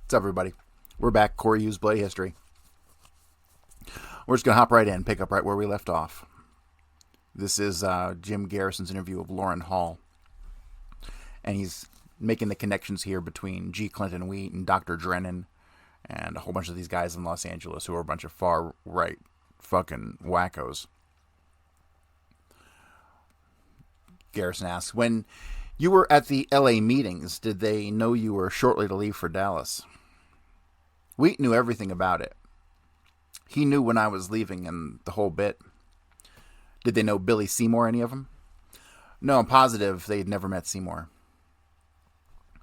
What's up, everybody? We're back. Corey Hughes, Bloody History. We're just going to hop right in, pick up right where we left off. This is Jim Garrison's interview of Loran Hall. And he's making the connections here between G. Clinton Wheat and Dr. Drennan and a whole bunch of these guys in Los Angeles who are a bunch of far-right fucking wackos. Garrison asks, when you were at the LA meetings, did they know you were shortly to leave for Dallas? Wheat knew everything about it. He knew when I was leaving and the whole bit. Did they know Billy Seymour, any of them? No, I'm positive they'd never met Seymour.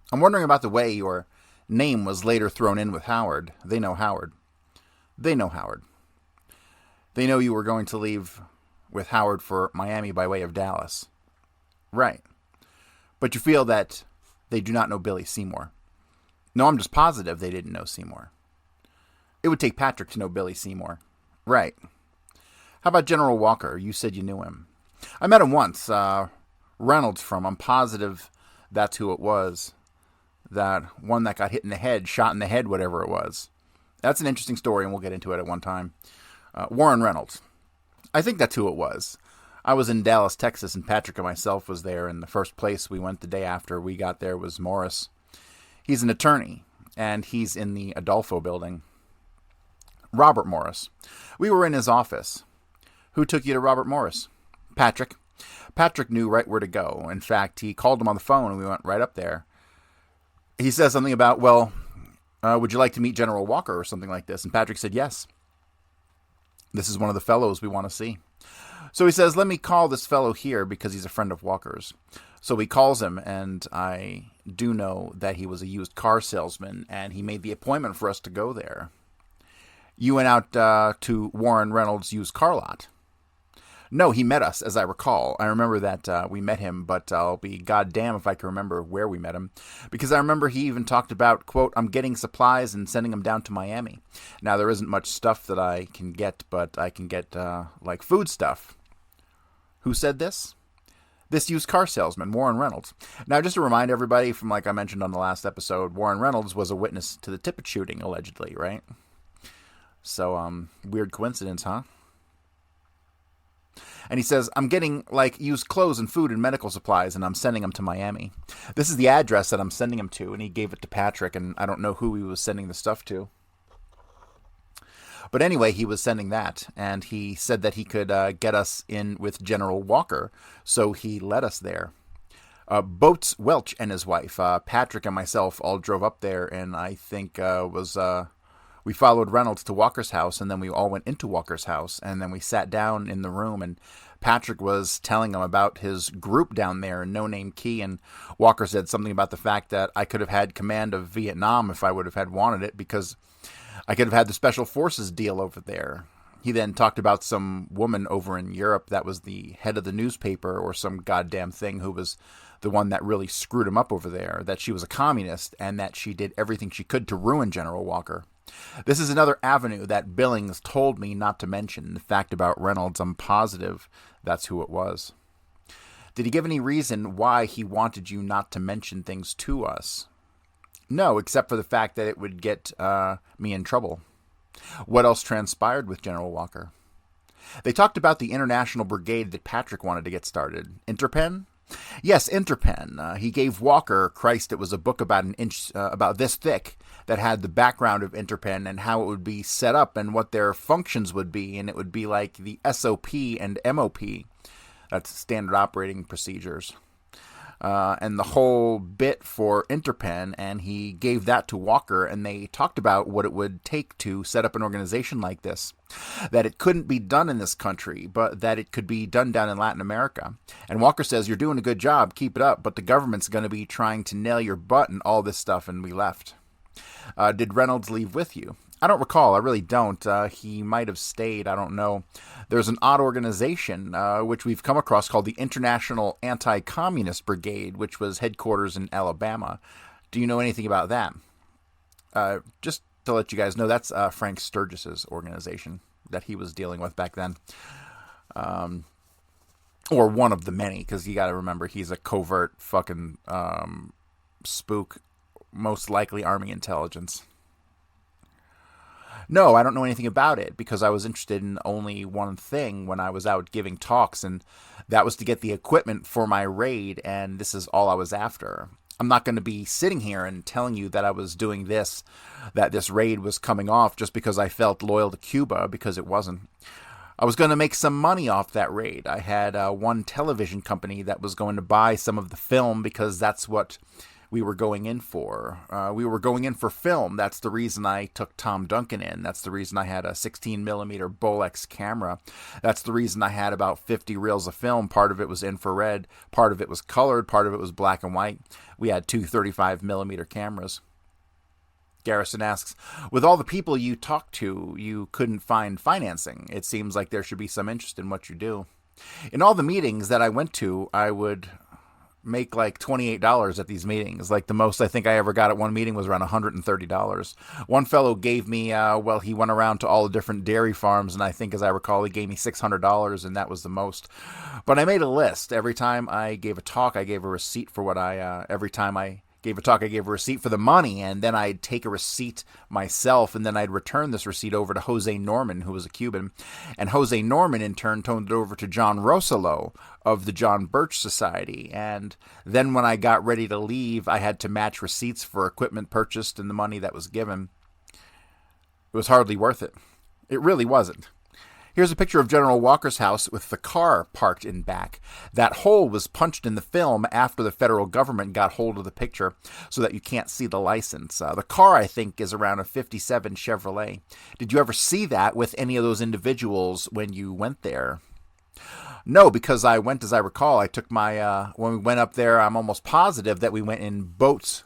I'm wondering about the way your name was later thrown in with Howard. They know Howard. They know Howard. They know you were going to leave with Howard for Miami by way of Dallas. Right. But you feel that they do not know Billy Seymour. No, I'm just positive they didn't know Seymour. It would take Patrick to know Billy Seymour. Right. How about General Walker? You said you knew him. I met him once. Reynolds from. I'm positive that's who it was. That one that got hit in the head, shot in the head, whatever it was. That's an interesting story, and we'll get into it at one time. Warren Reynolds. I think that's who it was. I was in Dallas, Texas, and Patrick and myself was there, and the first place we went the day after we got there was Morris. He's an attorney, and he's in the Adolfo building. Robert Morris. We were in his office. Who took you to Robert Morris? Patrick. Patrick knew right where to go. In fact, he called him on the phone, and we went right up there. He says something about, would you like to meet General Walker or something like this? And Patrick said, yes. This is one of the fellows we want to see. So he says, let me call this fellow here because he's a friend of Walker's. So he calls him, and I do know that he was a used car salesman, and he made the appointment for us to go there. You went out to Warren Reynolds' used car lot. No, he met us, as I recall. I remember that we met him, but I'll be goddamn if I can remember where we met him. Because I remember he even talked about, quote, I'm getting supplies and sending them down to Miami. Now, there isn't much stuff that I can get, but I can get, like, food stuff. Who said this? This used car salesman, Warren Reynolds. Now, just to remind everybody, from like I mentioned on the last episode, Warren Reynolds was a witness to the Tippit shooting, allegedly, right? So, weird coincidence, huh? And he says, I'm getting, like, used clothes and food and medical supplies, and I'm sending them to Miami. This is the address that I'm sending them to, and he gave it to Patrick, and I don't know who he was sending the stuff to. But anyway, he was sending that, and he said that he could get us in with General Walker, so he led us there. Boats Welch and his wife, Patrick and myself, all drove up there, and I think we followed Reynolds to Walker's house, and then we all went into Walker's house, and then we sat down in the room, and Patrick was telling him about his group down there, No Name Key, and Walker said something about the fact that I could have had command of Vietnam if I would have had wanted it, because I could have had the Special Forces deal over there. He then talked about some woman over in Europe that was the head of the newspaper or some goddamn thing who was the one that really screwed him up over there, that she was a communist, and that she did everything she could to ruin General Walker. This is another avenue that Billings told me not to mention. The fact about Reynolds, I'm positive that's who it was. Did he give any reason why he wanted you not to mention things to us? No, except for the fact that it would get me in trouble. What else transpired with General Walker? They talked about the international brigade that Patrick wanted to get started. Interpen? Yes, Interpen. He gave Walker, Christ, it was a book about an inch, about this thick, that had the background of Interpen and how it would be set up and what their functions would be, and it would be like the SOP and MOP. That's standard operating procedures. And the whole bit for Interpen, and he gave that to Walker, and they talked about what it would take to set up an organization like this. That it couldn't be done in this country, but that it could be done down in Latin America. And Walker says, you're doing a good job, keep it up, but the government's going to be trying to nail your butt and all this stuff, and we left. Did Reynolds leave with you? I don't recall. I really don't. He might have stayed. I don't know. There's an odd organization, which we've come across called the International Anti-Communist Brigade, which was headquarters in Alabama. Do you know anything about that? Just to let you guys know, that's Frank Sturgis's organization that he was dealing with back then. Or one of the many, because you got to remember, he's a covert fucking spook, most likely Army intelligence. No, I don't know anything about it because I was interested in only one thing when I was out giving talks, and that was to get the equipment for my raid, and this is all I was after. I'm not going to be sitting here and telling you that I was doing this, that this raid was coming off just because I felt loyal to Cuba, because it wasn't. I was going to make some money off that raid. I had one television company that was going to buy some of the film because that's what we were going in for. We were going in for film. That's the reason I took Tom Duncan in. That's the reason I had a 16 millimeter Bolex camera. That's the reason I had about 50 reels of film. Part of it was infrared, part of it was colored, part of it was black and white. We had two 35 millimeter cameras. Garrison asks, with all the people you talked to, you couldn't find financing. It seems like there should be some interest in what you do. In all the meetings that I went to, I would make like $28 at these meetings. Like the most I think I ever got at one meeting was around $130. One fellow gave me, he went around to all the different dairy farms, and I think, as I recall, he gave me $600, and that was the most. But I made a list. Every time I gave a talk, I gave a receipt for what every time I gave a talk, I gave a receipt for the money, and then I'd take a receipt myself, and then I'd return this receipt over to Jose Norman, who was a Cuban, and Jose Norman in turn turned it over to John Rosolo of the John Birch Society. And then when I got ready to leave, I had to match receipts for equipment purchased and the money that was given. It was hardly worth it. It really wasn't. Here's a picture of General Walker's house with the car parked in back. That hole was punched in the film after the federal government got hold of the picture so that you can't see the license. The car, I think, is around a 57 Chevrolet. Did you ever see that with any of those individuals when you went there? No, because I went, as I recall, I took my, when we went up there, I'm almost positive that we went in Boats,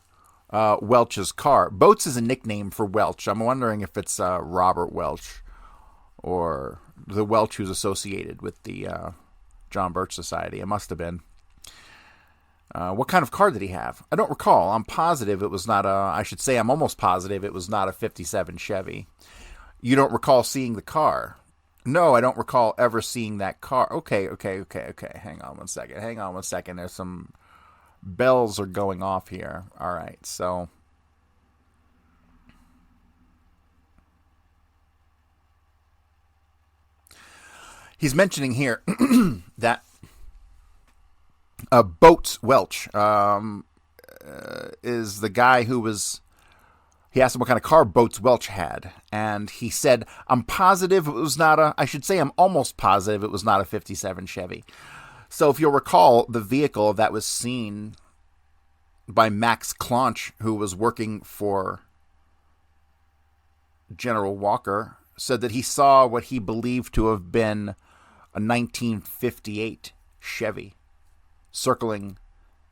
Welch's car. Boats is a nickname for Welch. I'm wondering if it's Robert Welch or the Welch who's associated with the John Birch Society. It must have been. What kind of car did he have? I don't recall. I'm positive it was not I'm almost positive it was not a 57 Chevy. You don't recall seeing the car? No, I don't recall ever seeing that car. Okay. Hang on one second. There's some bells are going off here. All right, so he's mentioning here that Boats Welch is the guy who was. He asked him what kind of car Boats Welch had, and he said, I'm positive it was not I'm almost positive it was not a 57 Chevy. So if you'll recall, the vehicle that was seen by Max Claunch, who was working for General Walker, said that he saw what he believed to have been a 1958 Chevy circling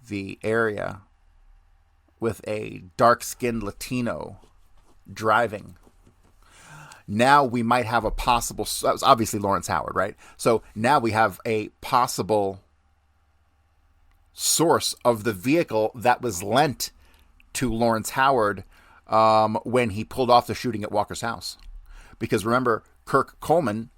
the area with a dark-skinned Latino driving. Now we might have a possible... That was obviously Lawrence Howard, right? So now we have a possible source of the vehicle that was lent to Lawrence Howard when he pulled off the shooting at Walker's house. Because remember, Kirk Coleman,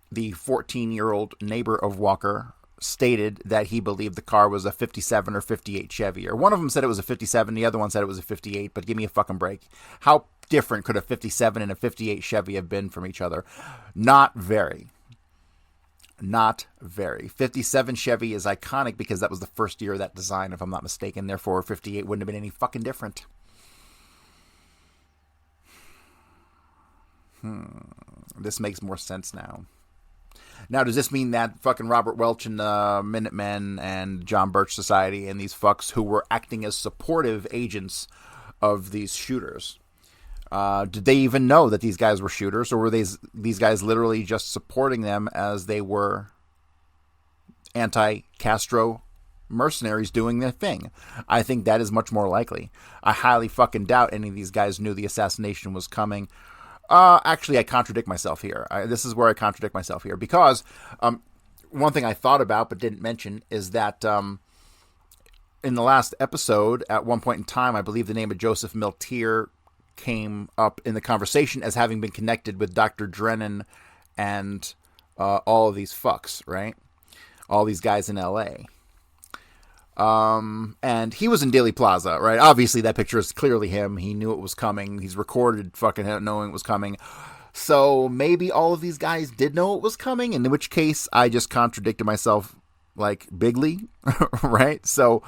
the 14-year-old neighbor of Walker, stated that he believed the car was a 57 or 58 Chevy. Or one of them said it was a 57, the other one said it was a 58, but give me a fucking break. How different could a 57 and a 58 Chevy have been from each other? Not very. Not very. 57 Chevy is iconic because that was the first year of that design, if I'm not mistaken. Therefore, 58 wouldn't have been any fucking different. This makes more sense now. Now, does this mean that fucking Robert Welch and the Minutemen and John Birch Society and these fucks who were acting as supportive agents of these shooters, did they even know that these guys were shooters, or were these guys literally just supporting them as they were anti-Castro mercenaries doing their thing? I think that is much more likely. I highly fucking doubt any of these guys knew the assassination was coming. Actually, I contradict myself here. This is where I contradict myself here, because one thing I thought about but didn't mention is that in the last episode, at one point in time, I believe the name of Joseph Miltier came up in the conversation as having been connected with Dr. Drennan and all of these fucks, right? All these guys in L.A. And he was in Dealey Plaza, right? Obviously, that picture is clearly him. He knew it was coming. He's recorded fucking knowing it was coming. So maybe all of these guys did know it was coming, in which case I just contradicted myself like bigly, right? So,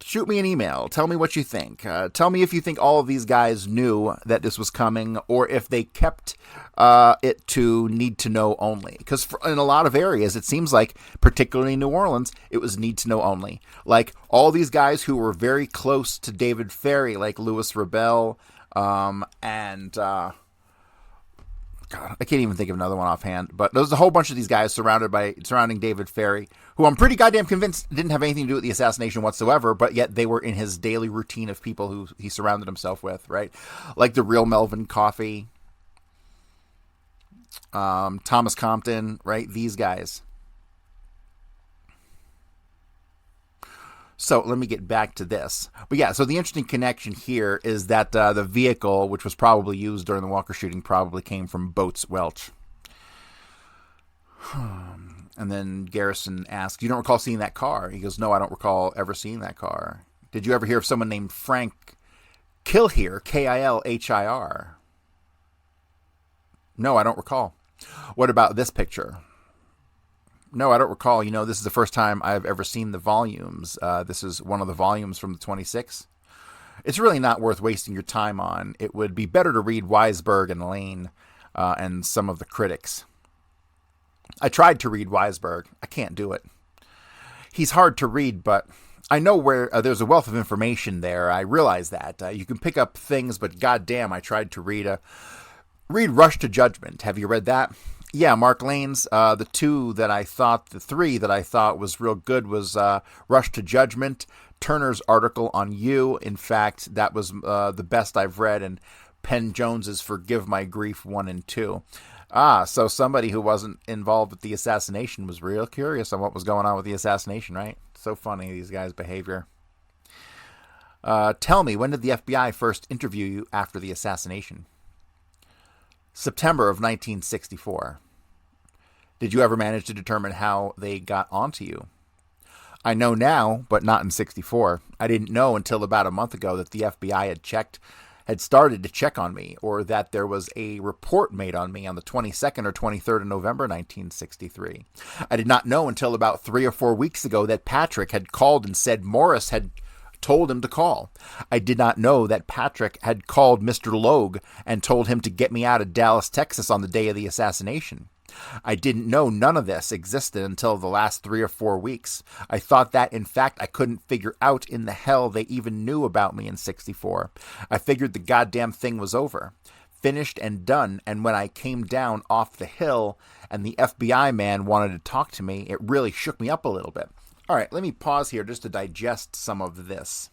shoot me an email. Tell me what you think. Tell me if you think all of these guys knew that this was coming, or if they kept it to need to know only. Because in a lot of areas, it seems like, particularly in New Orleans, it was need to know only. Like all these guys who were very close to David Ferry, like Louis Rebel, and God, I can't even think of another one offhand, but there's a whole bunch of these guys surrounding David Ferry, who I'm pretty goddamn convinced didn't have anything to do with the assassination whatsoever, but yet they were in his daily routine of people who he surrounded himself with, right? Like the real Melvin Coffey, Thomas Compton, right? These guys. So let me get back to this. But yeah, so the interesting connection here is that the vehicle, which was probably used during the Walker shooting, probably came from Boats Welch. And then Garrison asks, you don't recall seeing that car? He goes, no, I don't recall ever seeing that car. Did you ever hear of someone named Frank Kilhir, Kilhir? No, I don't recall. What about this picture? No, I don't recall. You know, this is the first time I've ever seen the volumes. This is one of the volumes from the 26. It's really not worth wasting your time on. It would be better to read Weisberg and Lane and some of the critics. I tried to read Weisberg. I can't do it. He's hard to read, but I know where there's a wealth of information there. I realize that. You can pick up things, but goddamn, I tried to read Rush to Judgment. Have you read that? Yeah, Mark Lane's. The three that I thought was real good was Rush to Judgment, Turner's article on You. In fact, that was the best I've read, and Penn Jones's Forgive My Grief 1 and 2. So somebody who wasn't involved with the assassination was real curious on what was going on with the assassination, right? So funny, these guys' behavior. Tell me, when did the FBI first interview you after the assassination? September of 1964. Did you ever manage to determine how they got onto you? I know now, but not in 64. I didn't know until about a month ago that the FBI had started to check on me, or that there was a report made on me on the 22nd or 23rd of November 1963. I did not know until about 3 or 4 weeks ago that Patrick had called and said Morris had told him to call. I did not know that Patrick had called Mr. Logue and told him to get me out of Dallas, Texas on the day of the assassination. I didn't know none of this existed until the last 3 or 4 weeks. I thought that, in fact, I couldn't figure out in the hell they even knew about me in 64. I figured the goddamn thing was over, finished and done, and when I came down off the hill and the FBI man wanted to talk to me, it really shook me up a little bit. All right, let me pause here just to digest some of this.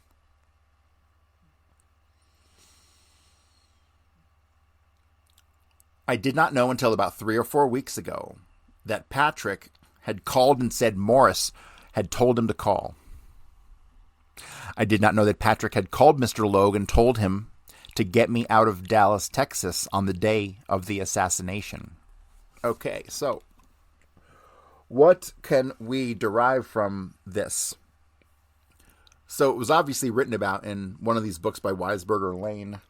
I did not know until about 3 or 4 weeks ago that Patrick had called and said Morris had told him to call. I did not know that Patrick had called Mr. Logue and told him to get me out of Dallas, Texas on the day of the assassination. Okay, so what can we derive from this? So it was obviously written about in one of these books by Weisberg or Lane.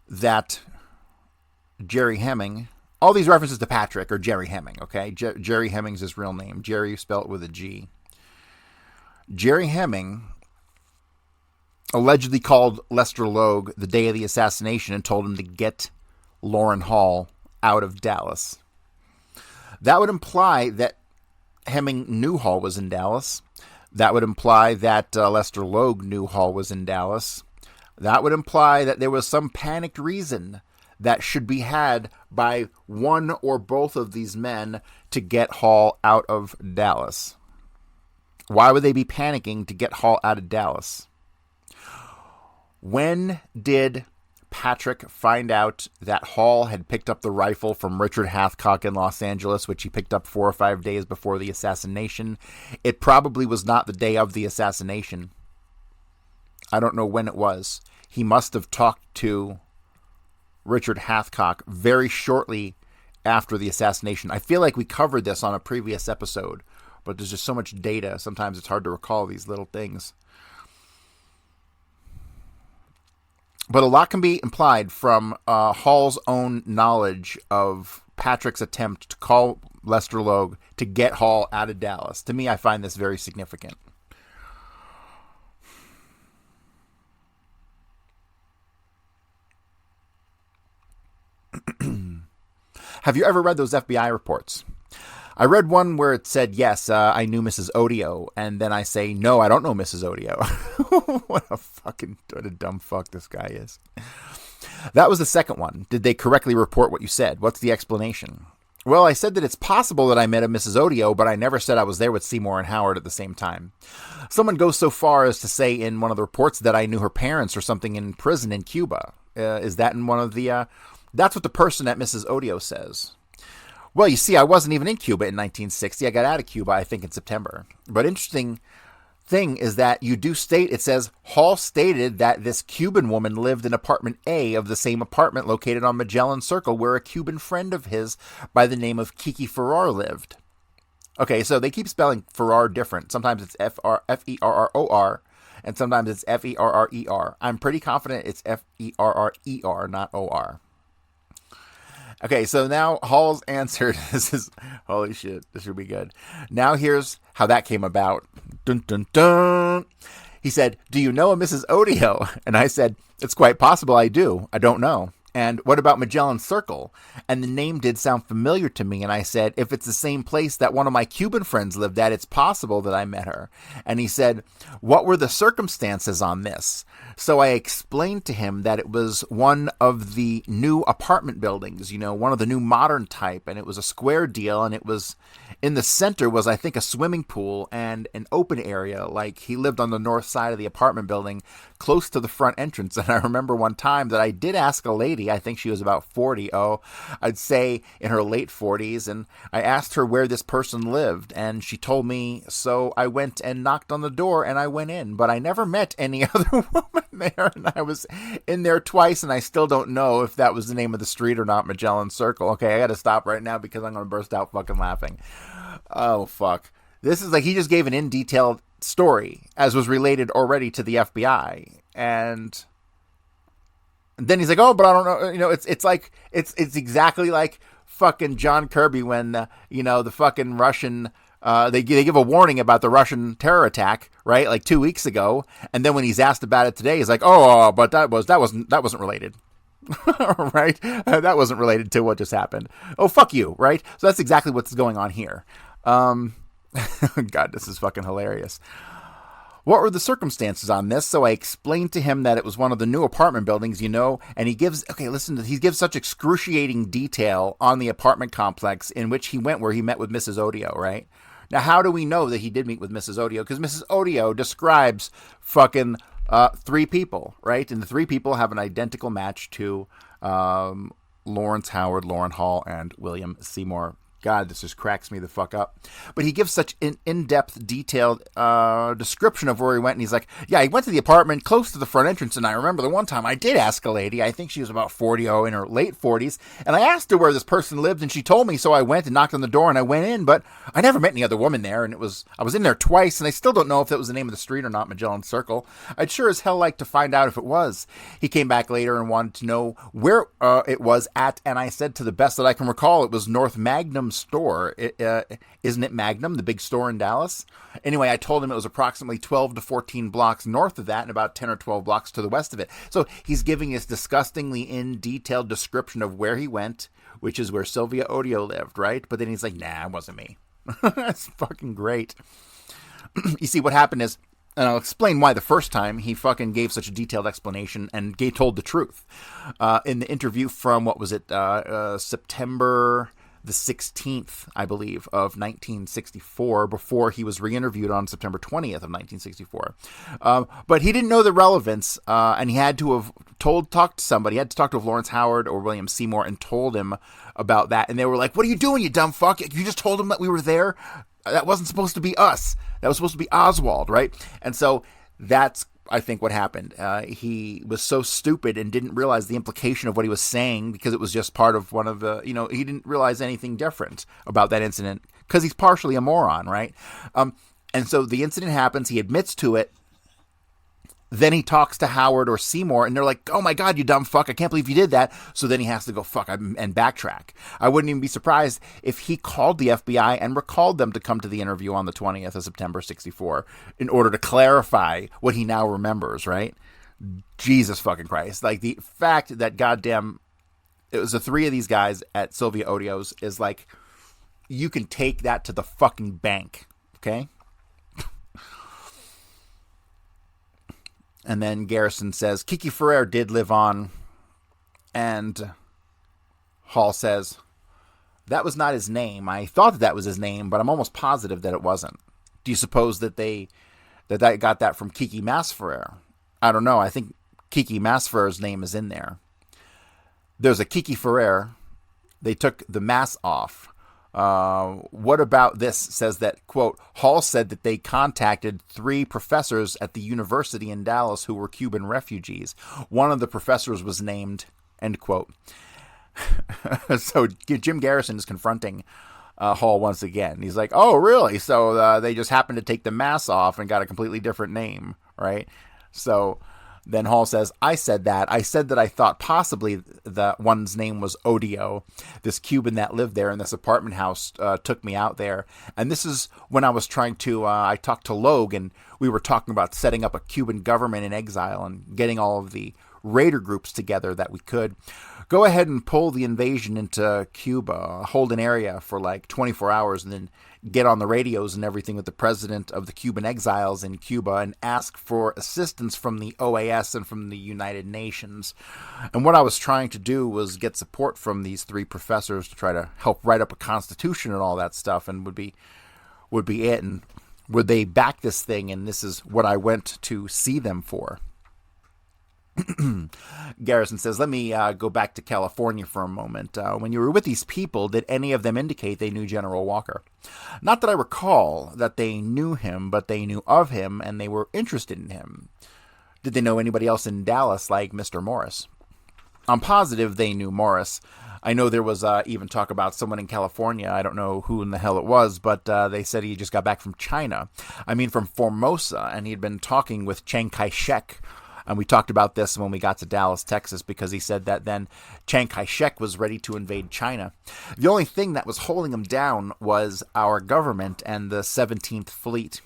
That Jerry Hemming, all these references to Patrick are Jerry Hemming, okay? Jerry Hemming's his real name. Jerry spelled with a G. Jerry Hemming allegedly called Lester Logue the day of the assassination and told him to get Loran Hall out of Dallas. That would imply that Hemming knew Hall was in Dallas. That would imply that Lester Logue knew Hall was in Dallas. That would imply that there was some panicked reason that should be had by one or both of these men to get Hall out of Dallas. Why would they be panicking to get Hall out of Dallas? When did Patrick find out that Hall had picked up the rifle from Richard Hathcock in Los Angeles, which he picked up 4 or 5 days before the assassination? It probably was not the day of the assassination. I don't know when it was. He must have talked to Richard Hathcock very shortly after the assassination. I feel like we covered this on a previous episode, but there's just so much data. Sometimes it's hard to recall these little things. But a lot can be implied from Hall's own knowledge of Patrick's attempt to call Lester Logue to get Hall out of Dallas. To me, I find this very significant. Have you ever read those FBI reports? I read one where it said, yes, I knew Mrs. Odio, and then I say, no, I don't know Mrs. Odio. What a dumb fuck this guy is. That was the second one. Did they correctly report what you said? What's the explanation? Well, I said that it's possible that I met a Mrs. Odio, but I never said I was there with Seymour and Howard at the same time. Someone goes so far as to say in one of the reports that I knew her parents or something in prison in Cuba. Is that in one of the... That's what the person at Mrs. Odio says. Well, you see, I wasn't even in Cuba in 1960. I got out of Cuba, I think, in September. But interesting thing is that you do state, it says, Hall stated that this Cuban woman lived in apartment A of the same apartment located on Magellan Circle where a Cuban friend of his by the name of Kiki Farrar lived. Okay, so they keep spelling Farrar different. Sometimes it's F-E-R-R-O-R, and sometimes it's F-E-R-R-E-R. I'm pretty confident it's F-E-R-R-E-R, not O-R. Okay, so now Hall's answer, this is, holy shit, this should be good. Now here's how that came about. Dun, dun, dun. He said, do you know a Mrs. Odio? And I said, it's quite possible I do. I don't know. And what about Magellan Circle? And the name did sound familiar to me. And I said, if it's the same place that one of my Cuban friends lived at, it's possible that I met her. And he said, what were the circumstances on this? So I explained to him that it was one of the new apartment buildings, you know, one of the new modern type. And it was a square deal. And it was in the center was, I think, a swimming pool and an open area. Like he lived on the north side of the apartment building close to the front entrance. And I remember one time that I did ask a lady, I think she was about 40, I'd say in her late 40s, and I asked her where this person lived, and she told me, so I went and knocked on the door, and I went in, but I never met any other woman there, and I was in there twice, and I still don't know if that was the name of the street or not, Magellan Circle. Okay, I gotta stop right now because I'm gonna burst out fucking laughing. Oh, fuck. This is like he just gave an in-detailed story, as was related already to the FBI, and then he's like, oh, but I don't know, you know, it's like, it's exactly like fucking John Kirby when, the fucking Russian, they give a warning about the Russian terror attack, right? Like 2 weeks ago. And then when he's asked about it today, he's like, oh, but that wasn't related. Right? That wasn't related to what just happened. Oh, fuck you. Right? So that's exactly what's going on here. God, this is fucking hilarious. What were the circumstances on this? So I explained to him that it was one of the new apartment buildings, and he gives such excruciating detail on the apartment complex in which he went where he met with Mrs. Odio, right? Now, how do we know that he did meet with Mrs. Odio? Because Mrs. Odio describes fucking 3 people, right? And the 3 people have an identical match to Lawrence Howard, Loran Hall, and William Seymour. God, this just cracks me the fuck up. But he gives such an in-depth, detailed description of where he went. And he's like, yeah, he went to the apartment close to the front entrance. And I remember the one time I did ask a lady, I think she was about 40 in her late 40s. And I asked her where this person lived. And she told me. So I went and knocked on the door and I went in. But I never met any other woman there. And I was in there twice. And I still don't know if that was the name of the street or not, Magellan Circle. I'd sure as hell like to find out if it was. He came back later and wanted to know where it was at. And I said, to the best that I can recall, it was North Magnum store. Isn't it Magnum, the big store in Dallas? Anyway, I told him it was approximately 12 to 14 blocks north of that and about 10 or 12 blocks to the west of it. So he's giving this disgustingly in detailed description of where he went, which is where Sylvia Odio lived, right? But then he's like, nah, it wasn't me. That's fucking great. You see, what happened is, and I'll explain why the first time he fucking gave such a detailed explanation and told the truth. In the interview from, what was it, September the 16th, I believe, of 1964, before he was re-interviewed on September 20th of 1964. But he didn't know the relevance, and he had to have talked to somebody. He had to talk to Lawrence Howard or William Seymour and told him about that. And they were like, what are you doing, you dumb fuck? You just told him that we were there? That wasn't supposed to be us. That was supposed to be Oswald, right? And so that's I think, what happened. He was so stupid and didn't realize the implication of what he was saying because it was just part of one of the, he didn't realize anything different about that incident because he's partially a moron, right? And so the incident happens. He admits to it. Then he talks to Howard or Seymour, and they're like, oh my God, you dumb fuck, I can't believe you did that. So then he has to go fuck and backtrack. I wouldn't even be surprised if he called the FBI and recalled them to come to the interview on the 20th of September, 1964, in order to clarify what he now remembers, right? Jesus fucking Christ. Like, the fact that goddamn, it was the three of these guys at Sylvia Odio's is like, you can take that to the fucking bank, okay? And then Garrison says, Kiki Ferrer did live on. And Hall says, that was not his name. I thought that was his name, but I'm almost positive that it wasn't. Do you suppose that they got that from Kiki Masferrer? I don't know. I think Kiki Masferrer's name is in there. There's a Kiki Ferrer. They took the mass off. What about this says that, quote, Hall said that they contacted 3 professors at the university in Dallas who were Cuban refugees. One of the professors was named, end quote. So Jim Garrison is confronting Hall once again. He's like, oh, really? So they just happened to take the mass off and got a completely different name, right? So then Hall says, I said that. I said that I thought possibly that one's name was Odio. This Cuban that lived there in this apartment house took me out there. And this is when I was trying to, I talked to Logue, and we were talking about setting up a Cuban government in exile and getting all of the raider groups together that we could. Go ahead and pull the invasion into Cuba, hold an area for like 24 hours, and then get on the radios and everything with the president of the Cuban exiles in Cuba and ask for assistance from the OAS and from the United Nations. And what I was trying to do was get support from these 3 professors to try to help write up a constitution and all that stuff, and would be it. And would they back this thing? And this is what I went to see them for. Garrison says, let me go back to California for a moment. When you were with these people, did any of them indicate they knew General Walker? Not that I recall that they knew him, but they knew of him and they were interested in him. Did they know anybody else in Dallas like Mr. Morris? I'm positive they knew Morris. I know there was even talk about someone in California. I don't know who in the hell it was, but they said he just got back from China. I mean, from Formosa, and he'd been talking with Chiang Kai-shek. And we talked about this when we got to Dallas, Texas, because he said that then Chiang Kai-shek was ready to invade China. The only thing that was holding him down was our government and the 17th Fleet.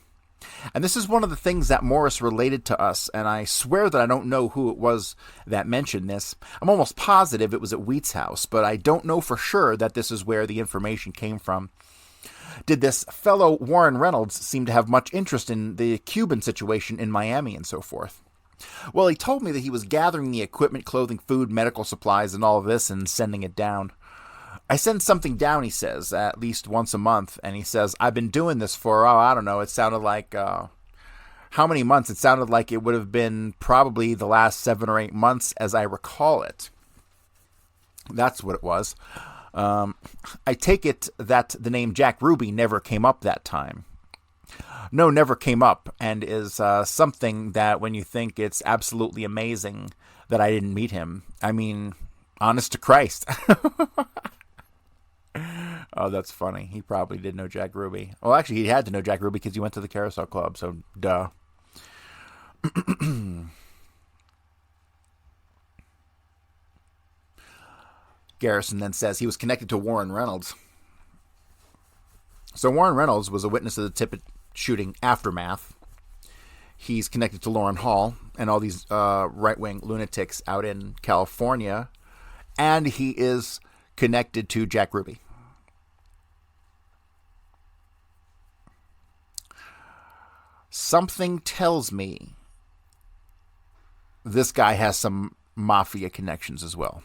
And this is one of the things that Morris related to us, and I swear that I don't know who it was that mentioned this. I'm almost positive it was at Wheat's house, but I don't know for sure that this is where the information came from. Did this fellow Warren Reynolds seem to have much interest in the Cuban situation in Miami and so forth? Well, he told me that he was gathering the equipment, clothing, food, medical supplies, and all of this and sending it down. I send something down, he says, at least once a month, and he says, I've been doing this for, I don't know, it sounded like, how many months? It sounded like it would have been probably the last 7 or 8 months as I recall it. That's what it was. I take it that the name Jack Ruby never came up that time. No, never came up, and is something that when you think it's absolutely amazing that I didn't meet him. I mean, honest to Christ. Oh, that's funny. He probably did know Jack Ruby. Well, actually, he had to know Jack Ruby because he went to the Carousel Club, so duh. Garrison then says he was connected to Warren Reynolds. So Warren Reynolds was a witness of the Tippit shooting aftermath. He's connected to Loran Hall and all these right-wing lunatics out in California, and he is connected to Jack Ruby. Something tells me this guy has some mafia connections as well,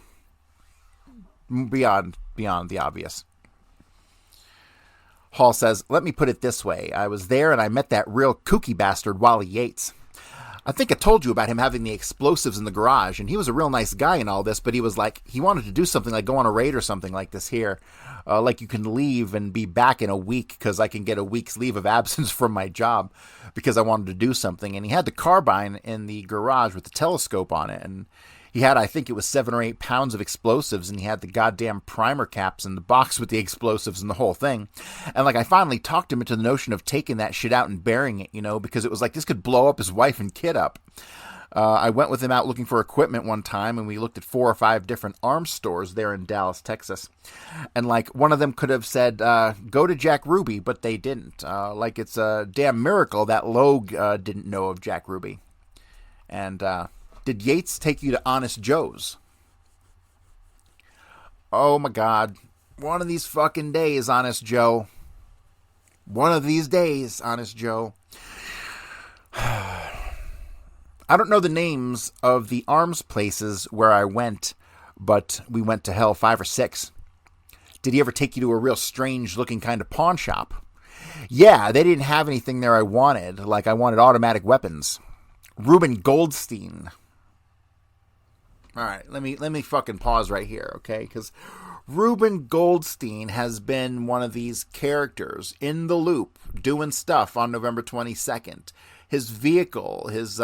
beyond the obvious. Hall says, let me put it this way. I was there and I met that real kooky bastard, Wally Yates. I think I told you about him having the explosives in the garage, and he was a real nice guy in all this, but he was like, he wanted to do something like go on a raid or something like this here. Like you can leave and be back in a week because I can get a week's leave of absence from my job because I wanted to do something. And he had the carbine in the garage with the telescope on it, and he had, I think it was 7 or 8 pounds of explosives, and he had the goddamn primer caps in the box with the explosives and the whole thing. And like I finally talked him into the notion of taking that shit out and burying it, because it was like this could blow up his wife and kid up. I went with him out looking for equipment one time, and we looked at 4 or 5 different arms stores there in Dallas, Texas. And like one of them could have said, go to Jack Ruby, but they didn't. Like it's a damn miracle that Logue didn't know of Jack Ruby. And did Yates take you to Honest Joe's? Oh my God. One of these fucking days, Honest Joe. One of these days, Honest Joe. I don't know the names of the arms places where I went, but we went to hell 5 or 6. Did he ever take you to a real strange looking kind of pawn shop? Yeah, they didn't have anything there I wanted. Like I wanted automatic weapons. Reuben Goldstein. All right, let me fucking pause right here, okay? Because Reuben Goldstein has been one of these characters in the loop doing stuff on November 22nd. His vehicle, his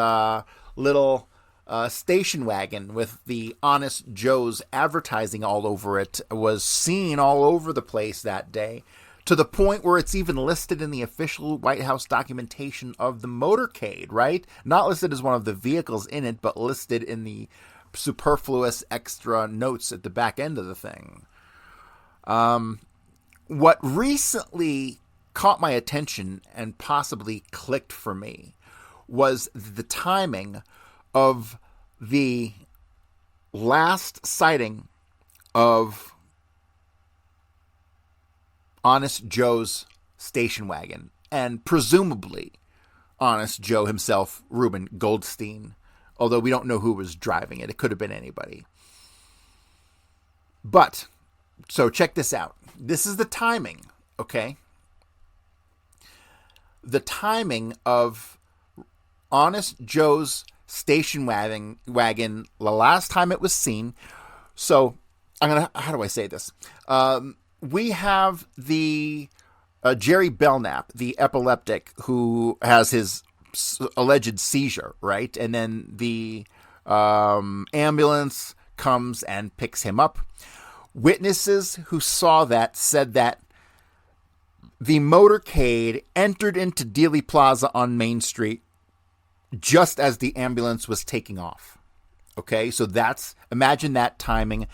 little station wagon with the Honest Joe's advertising all over it was seen all over the place that day, to the point where it's even listed in the official White House documentation of the motorcade, right? Not listed as one of the vehicles in it, but listed in the superfluous extra notes at the back end of the thing. What recently caught my attention and possibly clicked for me was the timing of the last sighting of Honest Joe's station wagon, and presumably Honest Joe himself, Reuben Goldstein, although we don't know who was driving it. It could have been anybody. But, so check this out. This is the timing, okay? The timing of Honest Joe's station wagon, the last time it was seen. So, how do I say this? We have the Jerry Belknap, the epileptic, who has his alleged seizure, right? And then the ambulance comes and picks him up. Witnesses who saw that said that the motorcade entered into Dealey Plaza on Main Street just as the ambulance was taking off. Okay, so imagine that timing.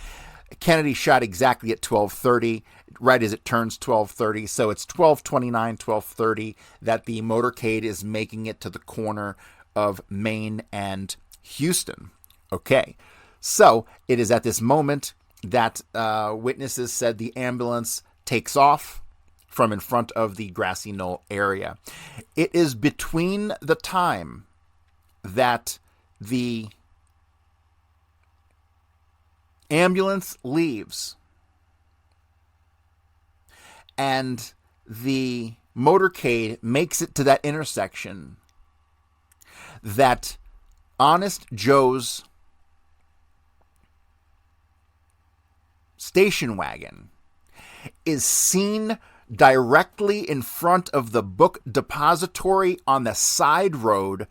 Kennedy shot exactly at 12:30, right as it turns 12:30. So it's 12:29, 12:30 that the motorcade is making it to the corner of Main and Houston. Okay, so it is at this moment that witnesses said the ambulance takes off from in front of the Grassy Knoll area. It is between the time that the ambulance leaves and the motorcade makes it to that intersection that Honest Joe's station wagon is seen directly in front of the book depository on the side road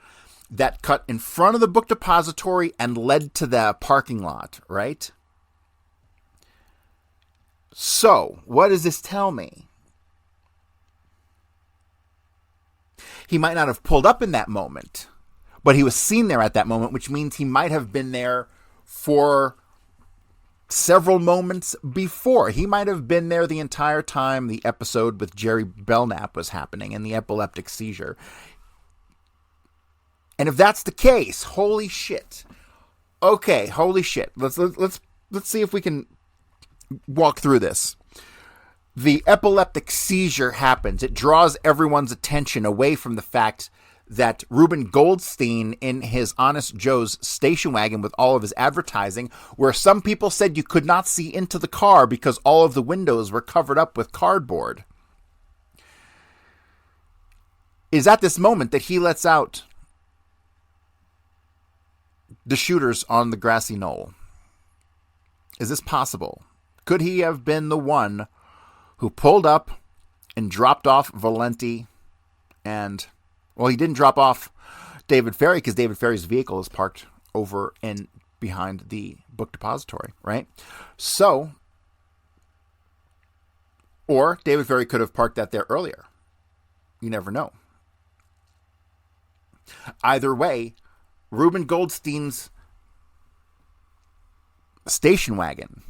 that cut in front of the book depository and led to the parking lot, right? So, what does this tell me? He might not have pulled up in that moment, but he was seen there at that moment, which means he might have been there for several moments before. He might have been there the entire time the episode with Jerry Belknap was happening and the epileptic seizure. And if that's the case, holy shit. Okay, holy shit. Let's see if we can walk through this. The epileptic seizure happens. It draws everyone's attention away from the fact that Reuben Goldstein in his Honest Joe's station wagon with all of his advertising, where some people said you could not see into the car because all of the windows were covered up with cardboard, is at this moment that he lets out the shooters on the grassy knoll? Is this possible? Could he have been the one who pulled up and dropped off Valenti and, well, he didn't drop off David Ferry because David Ferry's vehicle is parked over in behind the book depository, right? So, or David Ferry could have parked that there earlier. You never know. Either way, Reuben Goldstein's station wagon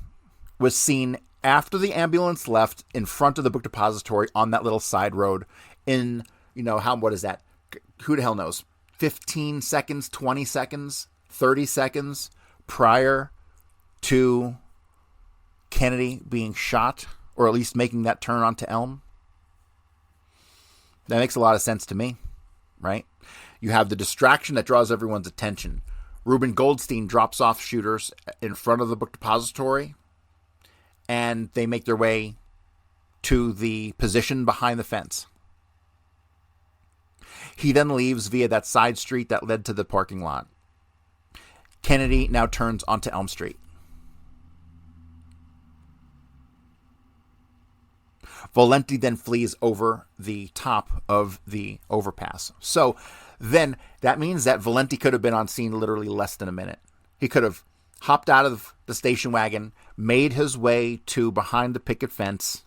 was seen after the ambulance left in front of the book depository on that little side road in, what is that? Who the hell knows? 15 seconds, 20 seconds, 30 seconds prior to Kennedy being shot, or at least making that turn onto Elm. That makes a lot of sense to me, right? You have the distraction that draws everyone's attention. Reuben Goldstein drops off shooters in front of the book depository, and they make their way to the position behind the fence. He then leaves via that side street that led to the parking lot. Kennedy now turns onto Elm Street. Valenti then flees over the top of the overpass. So then that means that Valenti could have been on scene literally less than a minute. He could have hopped out of the station wagon, made his way to behind the picket fence,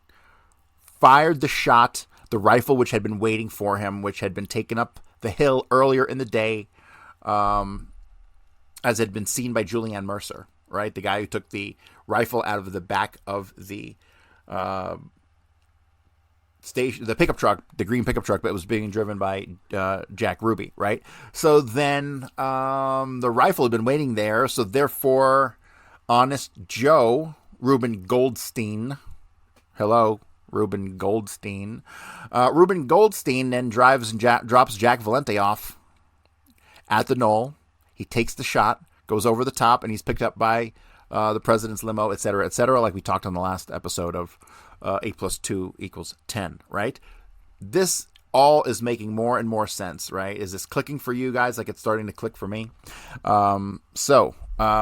fired the shot, the rifle which had been waiting for him, which had been taken up the hill earlier in the day, as had been seen by Julianne Mercer, right? The guy who took the rifle out of the back of the station, the pickup truck, the green pickup truck that was being driven by Jack Ruby, right? So then the rifle had been waiting there, so therefore Honest Joe, Reuben Goldstein, hello, Reuben Goldstein. Reuben Goldstein then drives and drops Jack Valenti off at the knoll. He takes the shot, goes over the top, and he's picked up by the president's limo, et cetera, like we talked on the last episode of 8 + 2 = 10, right? This all is making more and more sense, right? Is this clicking for you guys like it's starting to click for me? So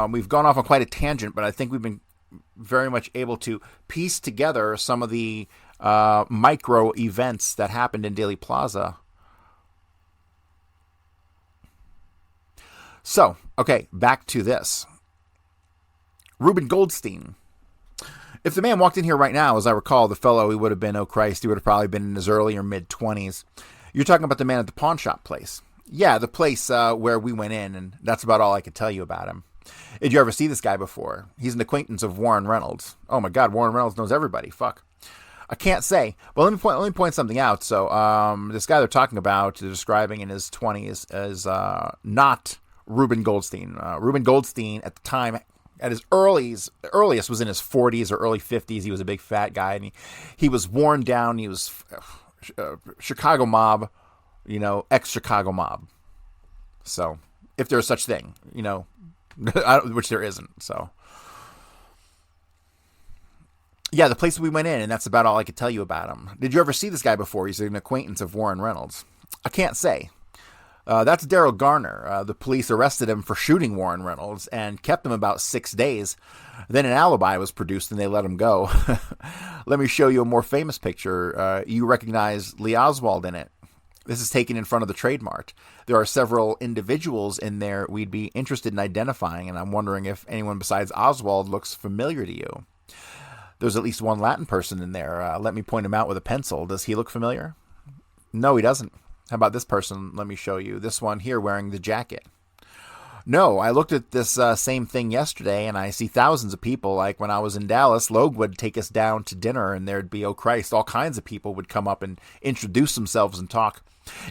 we've gone off on quite a tangent, but I think we've been very much able to piece together some of the micro events that happened in Dealey Plaza. So, okay, back to this. Reuben Goldstein. If the man walked in here right now, as I recall, the fellow, he would have been, oh Christ, he would have probably been in his early or mid-20s. You're talking about the man at the pawn shop place. Yeah, the place where we went in, and that's about all I could tell you about him. Did you ever see this guy before? He's an acquaintance of Warren Reynolds. Oh my God, Warren Reynolds knows everybody. Fuck. I can't say. Well, let me point something out. So, this guy they're talking about, they're describing in his 20s, is not Reuben Goldstein. Reuben Goldstein, at the time, at his earliest, was in his 40s or early 50s. He was a big fat guy, and he was worn down. He was Chicago mob, ex-Chicago mob. So, if there's such thing, which there isn't. So, yeah, the place we went in, and that's about all I could tell you about him. Did you ever see this guy before? He's an acquaintance of Warren Reynolds. I can't say. That's Daryl Garner. The police arrested him for shooting Warren Reynolds and kept him about 6 days. Then an alibi was produced and they let him go. Let me show you a more famous picture. You recognize Lee Oswald in it. This is taken in front of the Trade Mart. There are several individuals in there we'd be interested in identifying, and I'm wondering if anyone besides Oswald looks familiar to you. There's at least one Latin person in there. Let me point him out with a pencil. Does he look familiar? No, he doesn't. How about this person? Let me show you. This one here wearing the jacket. No, I looked at this same thing yesterday, and I see thousands of people. Like when I was in Dallas, Logue would take us down to dinner, and there'd be, oh Christ, all kinds of people would come up and introduce themselves and talk.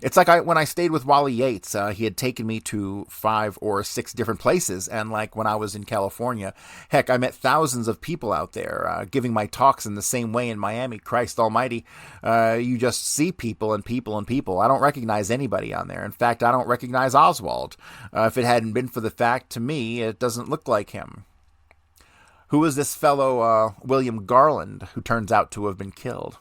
It's like when I stayed with Wally Yates, he had taken me to 5 or 6 different places. And like when I was in California, heck, I met thousands of people out there giving my talks in the same way in Miami. Christ almighty, you just see people and people and people. I don't recognize anybody on there. In fact, I don't recognize Oswald. If it hadn't been for the fact, to me, it doesn't look like him. Who is this fellow, William Garland, who turns out to have been killed?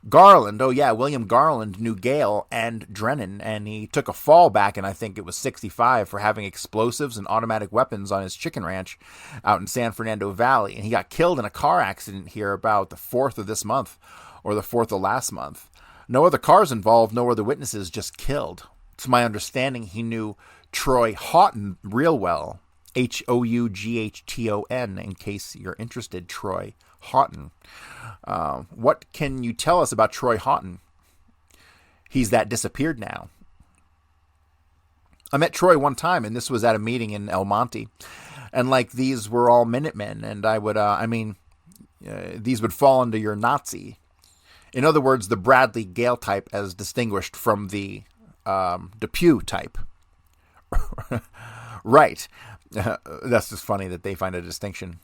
Garland, oh yeah, William Garland knew Gale and Drennan, and he took a fall back in, I think it was 65, for having explosives and automatic weapons on his chicken ranch out in San Fernando Valley. And he got killed in a car accident here about the 4th of this month, or the 4th of last month. No other cars involved, no other witnesses, just killed. To my understanding, he knew Troy Houghton real well. Houghton, in case you're interested, Troy Houghton. What can you tell us about Troy Houghton? He's that disappeared now. I met Troy one time, and this was at a meeting in El Monte. And like these were all Minutemen, and I would, these would fall under your Nazi. In other words, the Bradley Gale type as distinguished from the Depew type. Right. That's just funny that they find a distinction.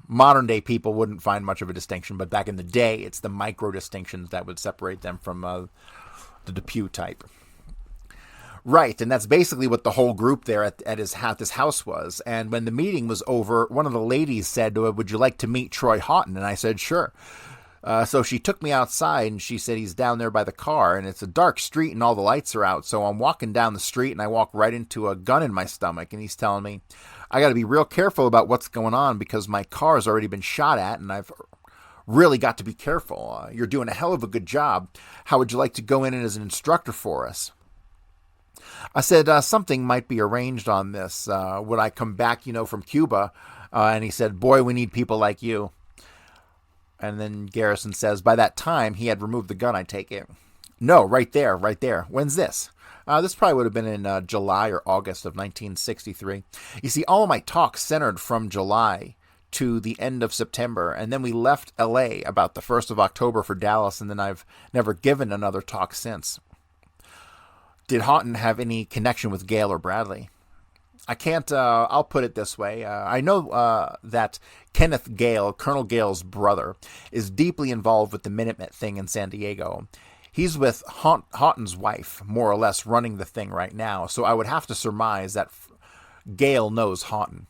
Modern day people wouldn't find much of a distinction, but back in the day, it's the micro distinctions that would separate them from the Depew type. Right, and that's basically what the whole group there at this house was. And when the meeting was over, one of the ladies said, "Would you like to meet Troy Houghton?" And I said, "Sure." So she took me outside, and she said he's down there by the car, and it's a dark street, and all the lights are out. So I'm walking down the street, and I walk right into a gun in my stomach, and he's telling me, I got to be real careful about what's going on because my car has already been shot at, and I've really got to be careful. You're doing a hell of a good job. How would you like to go in as an instructor for us? I said, something might be arranged on this. Would I come back, from Cuba? And he said, boy, we need people like you. And then Garrison says, by that time, he had removed the gun, I take it. No, right there. When's this? This probably would have been in July or August of 1963. You see, all of my talks centered from July to the end of September, and then we left L.A. about the 1st of October for Dallas, and then I've never given another talk since. Did Houghton have any connection with Gale or Bradley? I can't, I'll put it this way. I know that Kenneth Gale, Colonel Gale's brother, is deeply involved with the Minutemen thing in San Diego. He's with Houghton's wife, more or less, running the thing right now. So I would have to surmise that Gale knows Houghton.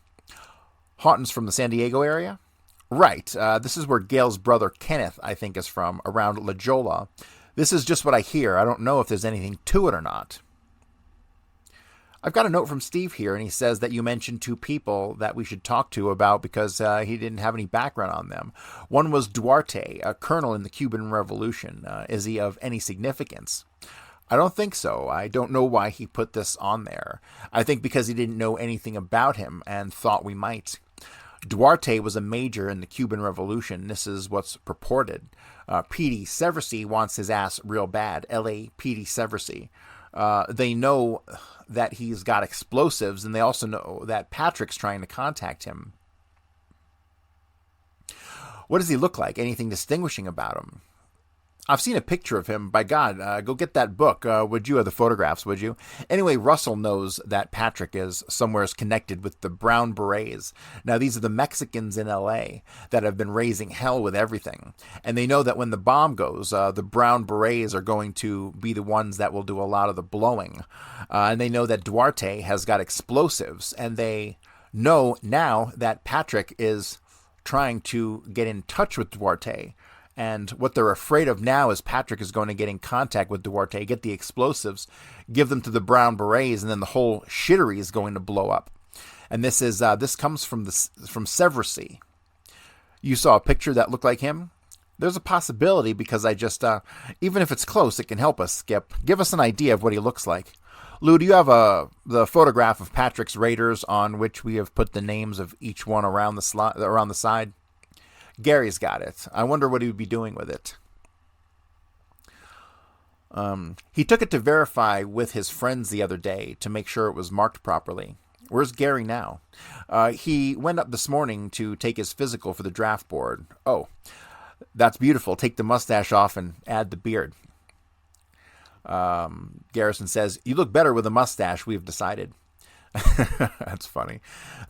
Houghton's from the San Diego area? Right. This is where Gale's brother Kenneth, I think, is from, around La Jolla. This is just what I hear. I don't know if there's anything to it or not. I've got a note from Steve here, and he says that you mentioned two people that we should talk to about because he didn't have any background on them. One was Duarte, a colonel in the Cuban Revolution. Is he of any significance? I don't think so. I don't know why he put this on there. I think because he didn't know anything about him and thought we might. Duarte was a major in the Cuban Revolution. This is what's purported. P.D. Severcy wants his ass real bad. L.A. P.D. Severcy. They know that he's got explosives, and they also know that Patrick's trying to contact him. What does he look like? Anything distinguishing about him? I've seen a picture of him. By God, go get that book. Would you, or the photographs, would you? Anyway, Russell knows that Patrick is somewhere connected with the Brown Berets. Now, these are the Mexicans in L.A. that have been raising hell with everything. And they know that when the bomb goes, the Brown Berets are going to be the ones that will do a lot of the blowing. And they know that Duarte has got explosives. And they know now that Patrick is trying to get in touch with Duarte. And what they're afraid of now is Patrick is going to get in contact with Duarte, get the explosives, give them to the Brown Berets, and then the whole shittery is going to blow up. And this comes from Severcy. You saw a picture that looked like him? There's a possibility because I just, even if it's close, it can help us, Skip. Give us an idea of what he looks like. Lou, do you have the photograph of Patrick's Raiders on which we have put the names of each one around the side? Gary's got it. I wonder what he would be doing with it. He took it to verify with his friends the other day to make sure it was marked properly. Where's Gary now? He went up this morning to take his physical for the draft board. Oh, that's beautiful. Take the mustache off and add the beard. Garrison says, you look better with a mustache, we've decided. That's funny.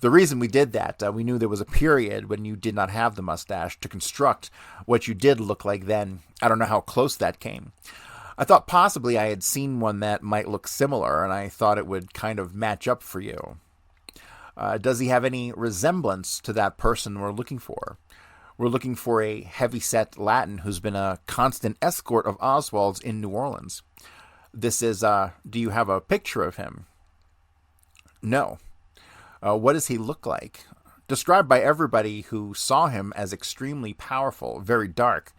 The reason we did that, we knew there was a period when you did not have the mustache to construct what you did look like then. I don't know how close that came. I thought possibly I had seen one that might look similar, and I thought it would kind of match up for you. Does he have any resemblance to that person we're looking for? We're looking for a heavyset Latin who's been a constant escort of Oswald's in New Orleans. This is, do you have a picture of him? No. What does he look like? Described by everybody who saw him as extremely powerful, very dark.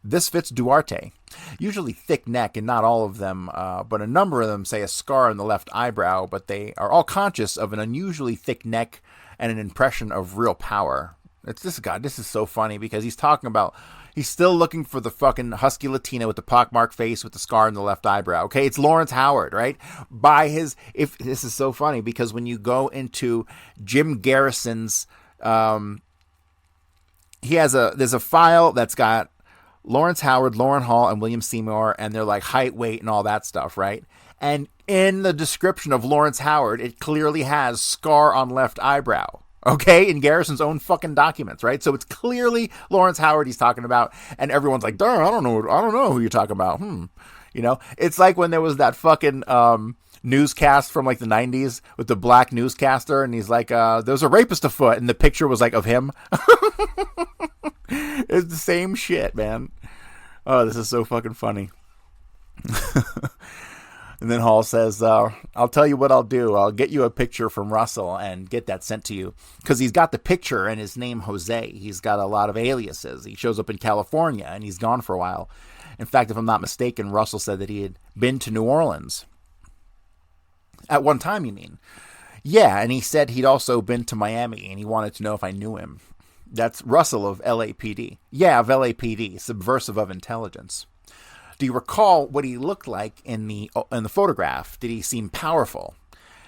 This fits Duarte. Usually thick neck, and not all of them, but a number of them say a scar on the left eyebrow, but they are all conscious of an unusually thick neck and an impression of real power. It's this guy. This is so funny because he's talking about he's still looking for the fucking husky Latina with the pockmarked face with the scar on the left eyebrow. Okay, it's Lawrence Howard, right? If this is so funny because when you go into Jim Garrison's, there's a file that's got Lawrence Howard, Lauren Hall, and William Seymour, and they're like height, weight, and all that stuff, right? And in the description of Lawrence Howard, it clearly has scar on left eyebrow. Okay, in Garrison's own fucking documents, right? So it's clearly Lawrence Howard he's talking about, and everyone's like, "Darn, I don't know who you're talking about." You know, it's like when there was that fucking newscast from like the 90s with the black newscaster, and he's like, "There's a rapist afoot," and the picture was like of him. It's the same shit, man. Oh, this is so fucking funny. And then Hall says, I'll tell you what I'll do. I'll get you a picture from Russell and get that sent to you. Because he's got the picture and his name Jose. He's got a lot of aliases. He shows up in California and he's gone for a while. In fact, if I'm not mistaken, Russell said that he had been to New Orleans. At one time, you mean? Yeah, and he said he'd also been to Miami and he wanted to know if I knew him. That's Russell of LAPD. Yeah, of LAPD, subversive of intelligence. Do you recall what he looked like in the photograph? Did he seem powerful?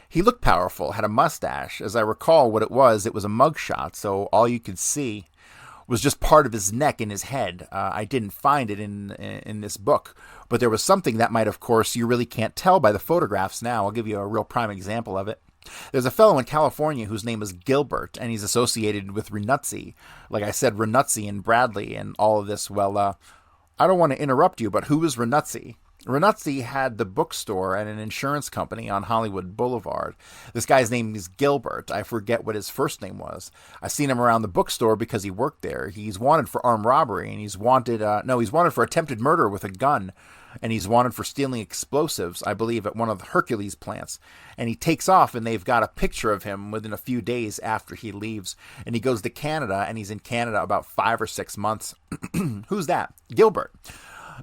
He looked powerful, had a mustache. As I recall what it was a mugshot, so all you could see was just part of his neck and his head. I didn't find it in this book, but there was something that might, of course, you really can't tell by the photographs now. I'll give you a real prime example of it. There's a fellow in California whose name is Gilbert, and he's associated with Renuzzi. Like I said, Renuzzi and Bradley and all of this. Well, I don't want to interrupt you, but who is Renuzzi? Renuzzi had the bookstore and an insurance company on Hollywood Boulevard. This guy's name is Gilbert. I forget what his first name was. I seen him around the bookstore because he worked there. He's wanted for armed robbery, and he's wanted for attempted murder with a gun, and he's wanted for stealing explosives, I believe, at one of the Hercules plants. And he takes off, and they've got a picture of him within a few days after he leaves. And he goes to Canada, and he's in Canada about 5 or 6 months. Who's that? Gilbert.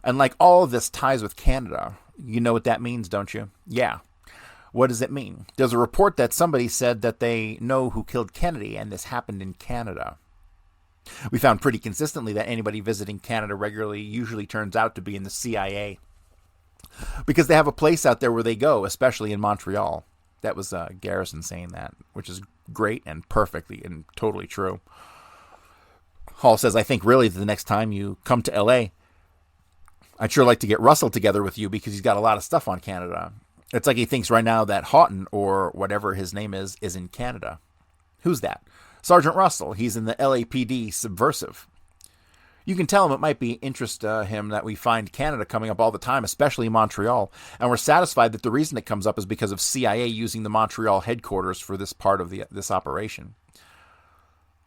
And like all of this ties with Canada. You know what that means, don't you? Yeah. What does it mean? There's a report that somebody said that they know who killed Kennedy, and this happened in Canada. We found pretty consistently that anybody visiting Canada regularly usually turns out to be in the CIA. Because they have a place out there where they go, especially in Montreal. That was Garrison saying that, which is great and perfectly and totally true. Hall says, I think really the next time you come to LA, I'd sure like to get Russell together with you because he's got a lot of stuff on Canada. It's like he thinks right now that Houghton, or whatever his name is in Canada. Who's that? Sergeant Russell. He's in the LAPD subversive. You can tell him it might be interest him that we find Canada coming up all the time, especially Montreal, and we're satisfied that the reason it comes up is because of CIA using the Montreal headquarters for this part of this operation.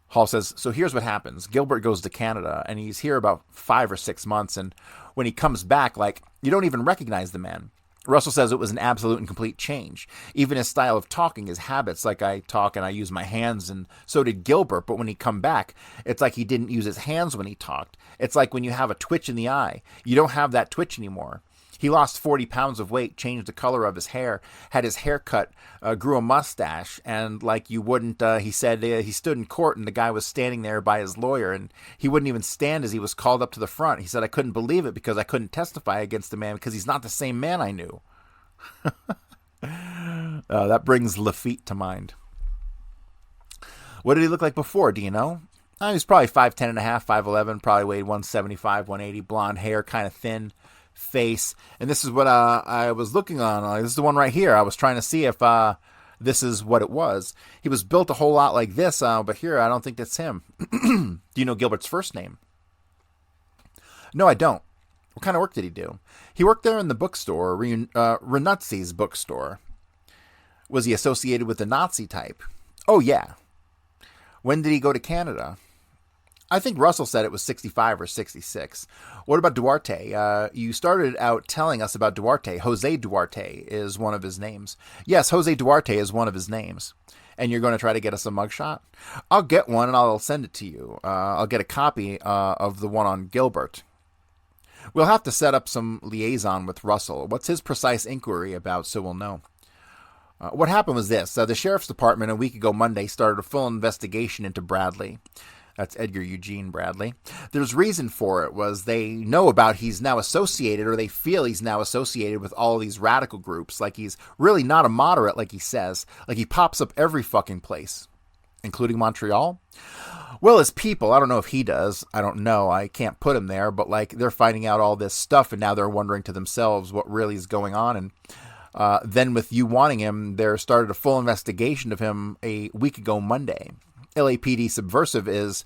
Hall says, so here's what happens. Gilbert goes to Canada, and he's here about 5 or 6 months, and when he comes back, like, you don't even recognize the man. Russell says it was an absolute and complete change. Even his style of talking, his habits, like I talk and I use my hands, and so did Gilbert, but when he come back, it's like he didn't use his hands when he talked. It's like when you have a twitch in the eye. You don't have that twitch anymore. He lost 40 pounds of weight, changed the color of his hair, had his hair cut, grew a mustache, and like you wouldn't, he said he stood in court and the guy was standing there by his lawyer, and he wouldn't even stand as he was called up to the front. He said, I couldn't believe it because I couldn't testify against the man because he's not the same man I knew. That brings Lafitte to mind. What did he look like before, do you know? He was probably 5'10 and a half, 5'11, probably weighed 175, 180, blonde hair, kind of thin face. And this is what I was looking on. This is the one right here. I was trying to see if this is what it was. He was built a whole lot like this, but here I don't think that's him. Do you know Gilbert's first name? No, I don't. What kind of work did he do? He worked there in the bookstore, Renuzzi's bookstore. Was he associated with the Nazi type? Oh, yeah. When did he go to Canada? I think Russell said it was 65 or 66. What about Duarte? You started out telling us about Duarte. Jose Duarte is one of his names. Yes, Jose Duarte is one of his names. And you're going to try to get us a mugshot? I'll get one and I'll send it to you. I'll get a copy of the one on Gilbert. We'll have to set up some liaison with Russell. What's his precise inquiry about so we'll know? What happened was this. The sheriff's department a week ago Monday started a full investigation into Bradley. That's Edgar Eugene Bradley. There's reason for it was they know about he's now associated, or they feel he's now associated with all these radical groups. Like he's really not a moderate, like he says. Like he pops up every fucking place, including Montreal. Well, his people, I don't know if he does. I don't know. I can't put him there. But like they're finding out all this stuff, and now they're wondering to themselves what really is going on. And then with you wanting him, there started a full investigation of him a week ago Monday. LAPD Subversive is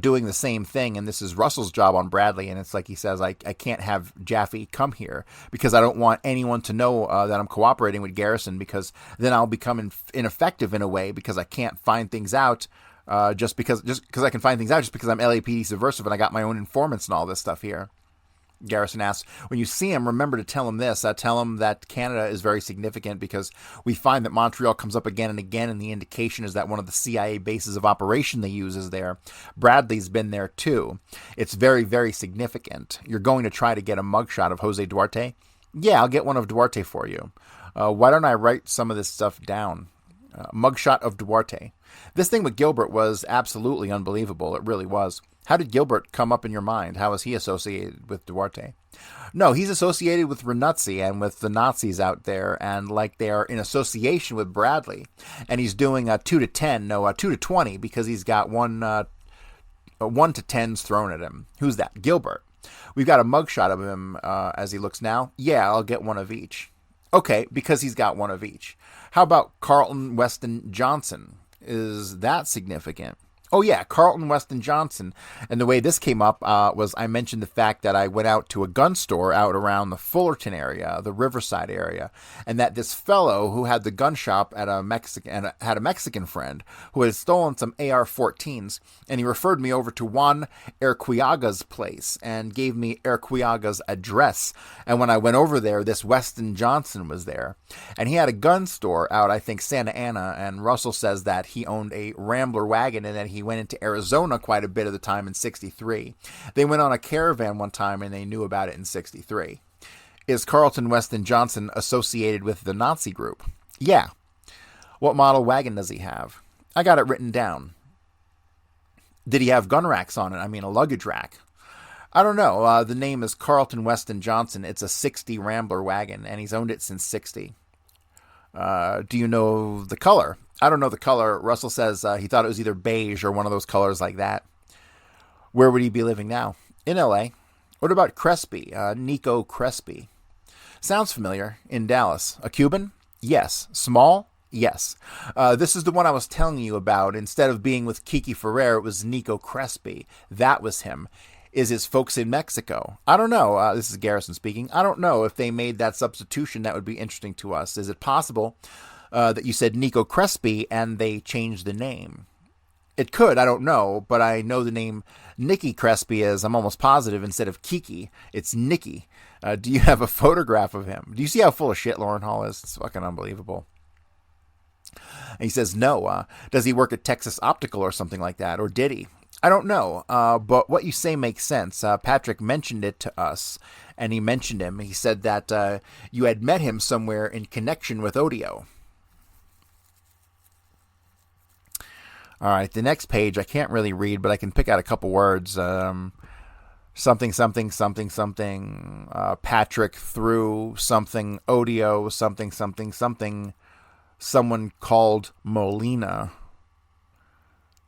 doing the same thing, and this is Russell's job on Bradley, and it's like he says, I can't have Jaffe come here because I don't want anyone to know that I'm cooperating with Garrison, because then I'll become ineffective in a way, because I can't find things out just because I can find things out just because I'm LAPD Subversive and I got my own informants and all this stuff here. Garrison asks, when you see him, remember to tell him this. Tell him that Canada is very significant because we find that Montreal comes up again and again, and the indication is that one of the CIA bases of operation they use is there. Bradley's been there too. It's very, very significant. You're going to try to get a mugshot of Jose Duarte? Yeah, I'll get one of Duarte for you. Why don't I write some of this stuff down? Mugshot of Duarte. This thing with Gilbert was absolutely unbelievable. It really was. How did Gilbert come up in your mind? How is he associated with Duarte? No, he's associated with Renuzzi and with the Nazis out there, and like they are in association with Bradley. And he's doing 2 to 10, no, 2 to 20, because he's got 1 to 10s thrown at him. Who's that? Gilbert. We've got a mugshot of him as he looks now. Yeah, I'll get one of each. Okay, because he's got one of each. How about Carlton Weston Johnson? Is that significant? Oh, yeah, Carlton Weston Johnson. And the way this came up was I mentioned the fact that I went out to a gun store out around the Fullerton area, the Riverside area, and that this fellow who had the gun shop at had a Mexican friend who had stolen some AR-14s, and he referred me over to Juan Erquiaga's place and gave me Erquiaga's address. And when I went over there, this Weston Johnson was there. And he had a gun store out, I think, Santa Ana, and Russell says that he owned a Rambler wagon and that he went into Arizona quite a bit of the time in 63. They went on a caravan one time and they knew about it in 63. Is Carlton Weston Johnson associated with the Nazi group? Yeah. What model wagon does he have? I got it written down. Did he have gun racks on it? I mean, a luggage rack. I don't know. The name is Carlton Weston Johnson. It's a 60 Rambler wagon, and he's owned it since 60. Do you know the color? I don't know the color. Russell says he thought it was either beige or one of those colors like that. Where would he be living now? In L.A. What about Crespi? Nico Crespi. Sounds familiar. In Dallas. A Cuban? Yes. Small? Yes. This is the one I was telling you about. Instead of being with Kiki Ferrer, it was Nico Crespi. That was him. Is his folks in Mexico? I don't know. This is Garrison speaking. I don't know if they made that substitution. That would be interesting to us. Is it possible that you said Nico Crespi and they changed the name? It could. I don't know. But I know the name Nikki Crespi is. I'm almost positive instead of Kiki, it's Nikki. Do you have a photograph of him? Do you see how full of shit Loran Hall is? It's fucking unbelievable. And he says no. Does he work at Texas Optical or something like that? Or did he? I don't know, but what you say makes sense. Patrick mentioned it to us, and he mentioned him. He said that you had met him somewhere in connection with Odio. All right, the next page I can't really read, but I can pick out a couple words. Something, something, something, something. Patrick threw something. Odio, something, something, something. Someone called Molina.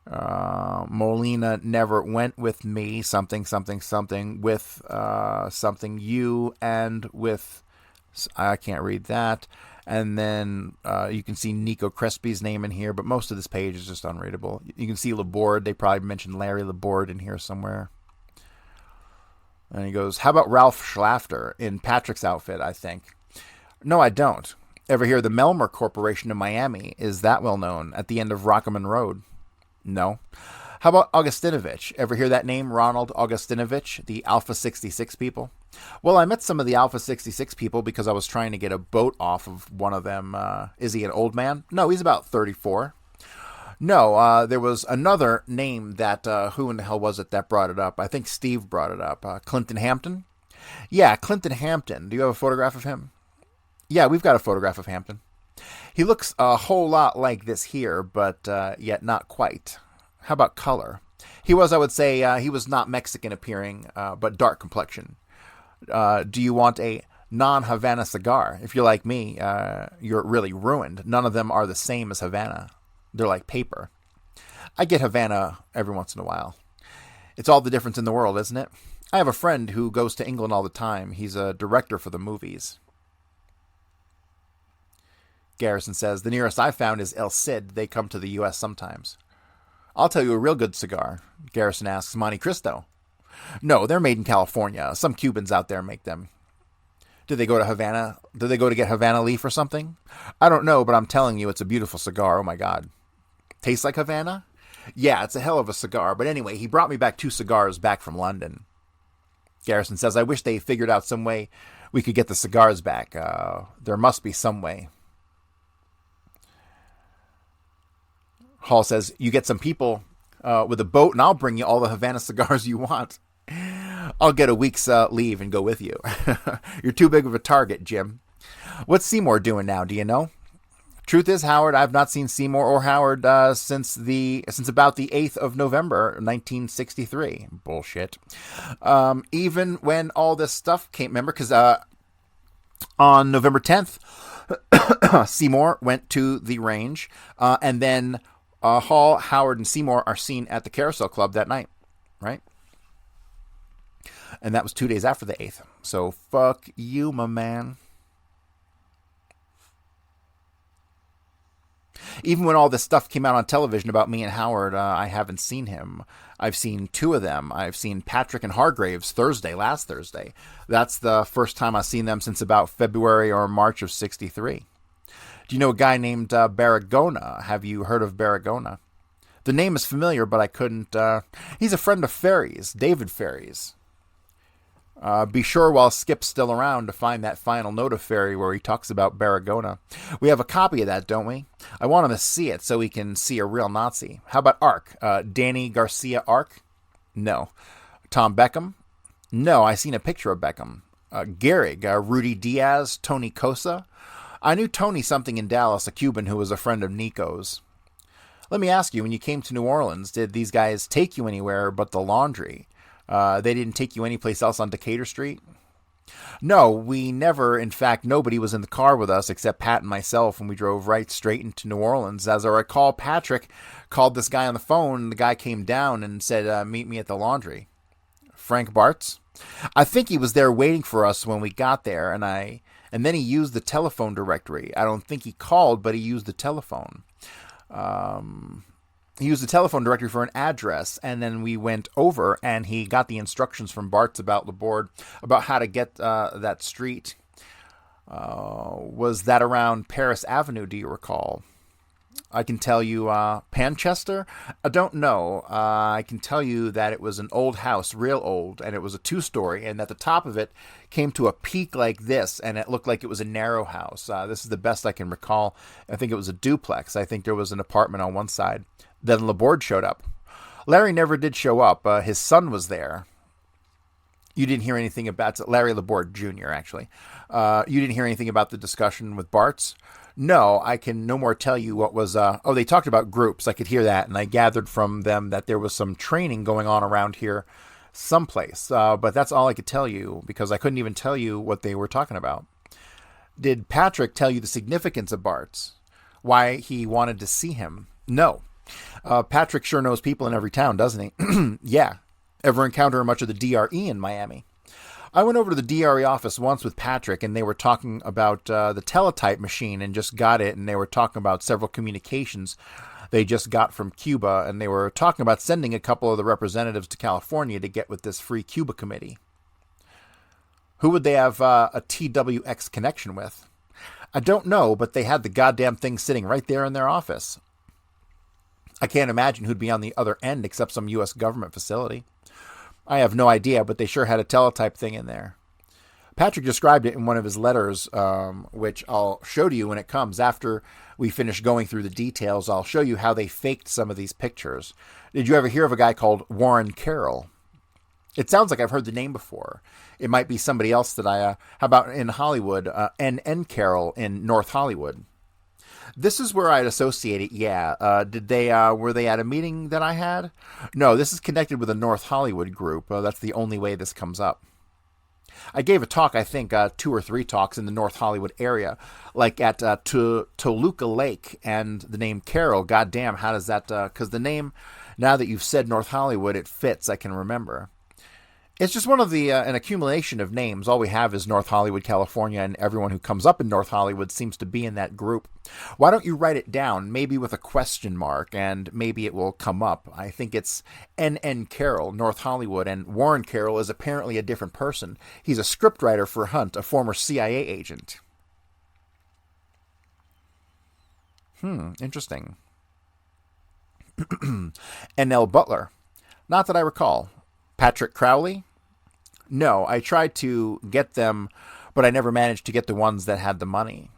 Molina never went with me, something, something, something, with something, you, and with, I can't read that. And then you can see Nico Crespi's name in here, but most of this page is just unreadable. You can see Laborde. They probably mentioned Larry Laborde in here somewhere. And he goes, how about Ralph Schlafter in Patrick's outfit, I think? No, I don't. Ever hear the Melmer Corporation in Miami? Is that well known at the end of Rockaman Road? No. How How about Augustinovich? Ever hear that name, Ronald Augustinovich, the Alpha 66 people? Well, I met some of the Alpha 66 people because I was trying to get a boat off of one of them. Is he an old man? No, he's about 34. No, there was another name that, who in the hell was it that brought it up? I think Steve brought it up. Clinton Hampton? Yeah, Clinton Hampton. Do you have a photograph of him? Yeah, we've got a photograph of Hampton. He looks a whole lot like this here, but yet not quite. How about color? He was, I would say, he was not Mexican appearing, but dark complexion. Do you want a non-Havana cigar? If you're like me, you're really ruined. None of them are the same as Havana. They're like paper. I get Havana every once in a while. It's all the difference in the world, isn't it? I have a friend who goes to England all the time. He's a director for the movies. Garrison says, the nearest I found is El Cid. They come to the U.S. sometimes. I'll tell you a real good cigar. Garrison asks, Monte Cristo. No, they're made in California. Some Cubans out there make them. Did they go to Havana? Did they go to get Havana leaf or something? I don't know, but I'm telling you, it's a beautiful cigar. Oh, my God. Tastes like Havana? Yeah, it's a hell of a cigar. But anyway, he brought me back 2 cigars back from London. Garrison says, I wish they figured out some way we could get the cigars back. There must be some way. Hall says, you get some people with a boat and I'll bring you all the Havana cigars you want. I'll get a week's leave and go with you. You're too big of a target, Jim. What's Seymour doing now, do you know? Truth is, Howard, I've not seen Seymour or Howard since about the 8th of November, 1963. Bullshit. Even when all this stuff came, remember, because on November 10th, Seymour went to the range, and then Hall, Howard, and Seymour are seen at the Carousel Club that night, right? And that was 2 days after the 8th. So fuck you, my man. Even when all this stuff came out on television about me and Howard, I haven't seen him. I've seen 2 of them. I've seen Patrick and Hargraves last Thursday. That's the first time I've seen them since about February or March of 63. Do you know a guy named Barragona? Have you heard of Barragona? The name is familiar, but I couldn't... he's a friend of Ferry's, David Ferry's. Be sure while Skip's still around to find that final note of Ferry where he talks about Barragona. We have a copy of that, don't we? I want him to see it so he can see a real Nazi. How about Ark? Danny Garcia Ark? No. Tom Beckham? No, I seen a picture of Beckham. Gehrig, Rudy Diaz, Tony Cosa? I knew Tony something in Dallas, a Cuban who was a friend of Nico's. Let me ask you, when you came to New Orleans, did these guys take you anywhere but the laundry? They didn't take you anyplace else on Decatur Street? No, we never. In fact, nobody was in the car with us except Pat and myself, and we drove right straight into New Orleans. As I recall, Patrick called this guy on the phone, and the guy came down and said, meet me at the laundry. Frank Bartz? I think he was there waiting for us when we got there, and then he used the telephone directory. I don't think he called, but he used the telephone. He used the telephone directory for an address, and then we went over, and he got the instructions from Bartz about the board, about how to get that street. Was that around Paris Avenue, do you recall? I can tell you, Panchester? I don't know. I can tell you that it was an old house, real old, and it was a 2-story, and at the top of it came to a peak like this, and it looked like it was a narrow house. This is the best I can recall. I think it was a duplex. I think there was an apartment on one side. Then Laborde showed up. Larry never did show up. His son was there. You didn't hear anything about Larry Laborde Jr., actually. You didn't hear anything about the discussion with Bartz? No, I can no more tell you what was... they talked about groups. I could hear that, and I gathered from them that there was some training going on around here someplace. But that's all I could tell you, because I couldn't even tell you what they were talking about. Did Patrick tell you the significance of Bartz? Why he wanted to see him? No. Patrick sure knows people in every town, doesn't he? Yeah. Ever encounter much of the DRE in Miami? I went over to the DRE office once with Patrick, and they were talking about the teletype machine and just got it, and they were talking about several communications they just got from Cuba, and they were talking about sending a couple of the representatives to California to get with this Free Cuba Committee. Who would they have a TWX connection with? I don't know, but they had the goddamn thing sitting right there in their office. I can't imagine who'd be on the other end except some U.S. government facility. I have no idea, but they sure had a teletype thing in there. Patrick described it in one of his letters, which I'll show to you when it comes. After we finish going through the details, I'll show you how they faked some of these pictures. Did you ever hear of a guy called Warren Carroll? It sounds like I've heard the name before. It might be somebody else that how about in Hollywood, N. Carroll in North Hollywood. This is where I'd associate it, yeah. Were they at a meeting that I had? No, this is connected with a North Hollywood group. That's the only way this comes up. I gave a talk, I think, 2 or 3 talks in the North Hollywood area, like at Toluca Lake, and the name Carroll, goddamn, how does that, because the name, now that you've said North Hollywood, it fits, I can remember. It's just one of an accumulation of names. All we have is North Hollywood, California, and everyone who comes up in North Hollywood seems to be in that group. Why don't you write it down, maybe with a question mark, and maybe it will come up. I think it's N. Carroll, North Hollywood, and Warren Carroll is apparently a different person. He's a scriptwriter for Hunt, a former CIA agent. Interesting. N.L. Butler. Not that I recall. Patrick Crowley? No, I tried to get them, but I never managed to get the ones that had the money.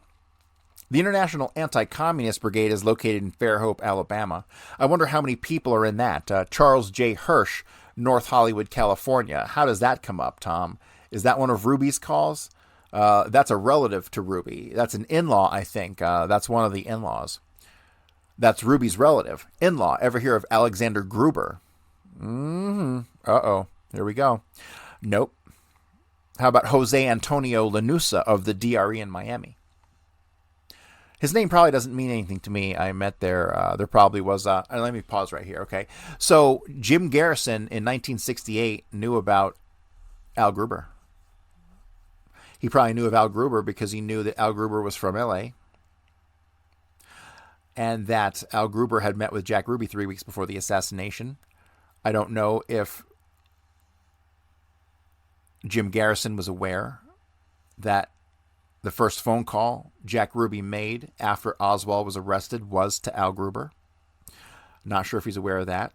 The International Anti-Communist Brigade is located in Fairhope, Alabama. I wonder how many people are in that. Charles J. Hirsch, North Hollywood, California. How does that come up, Tom? Is that one of Ruby's calls? That's a relative to Ruby. That's an in-law, I think. That's one of the in-laws. That's Ruby's relative. In-law. Ever hear of Alexander Gruber? Uh-oh. Here we go. Nope. How about Jose Antonio Lanusa of the DRE in Miami? His name probably doesn't mean anything to me. I met there. There probably was let me pause right here, okay? So Jim Garrison in 1968 knew about Al Gruber. He probably knew of Al Gruber because he knew that Al Gruber was from L.A., and that Al Gruber had met with Jack Ruby 3 weeks before the assassination. I don't know if Jim Garrison was aware that the first phone call Jack Ruby made after Oswald was arrested was to Al Gruber. Not sure if he's aware of that.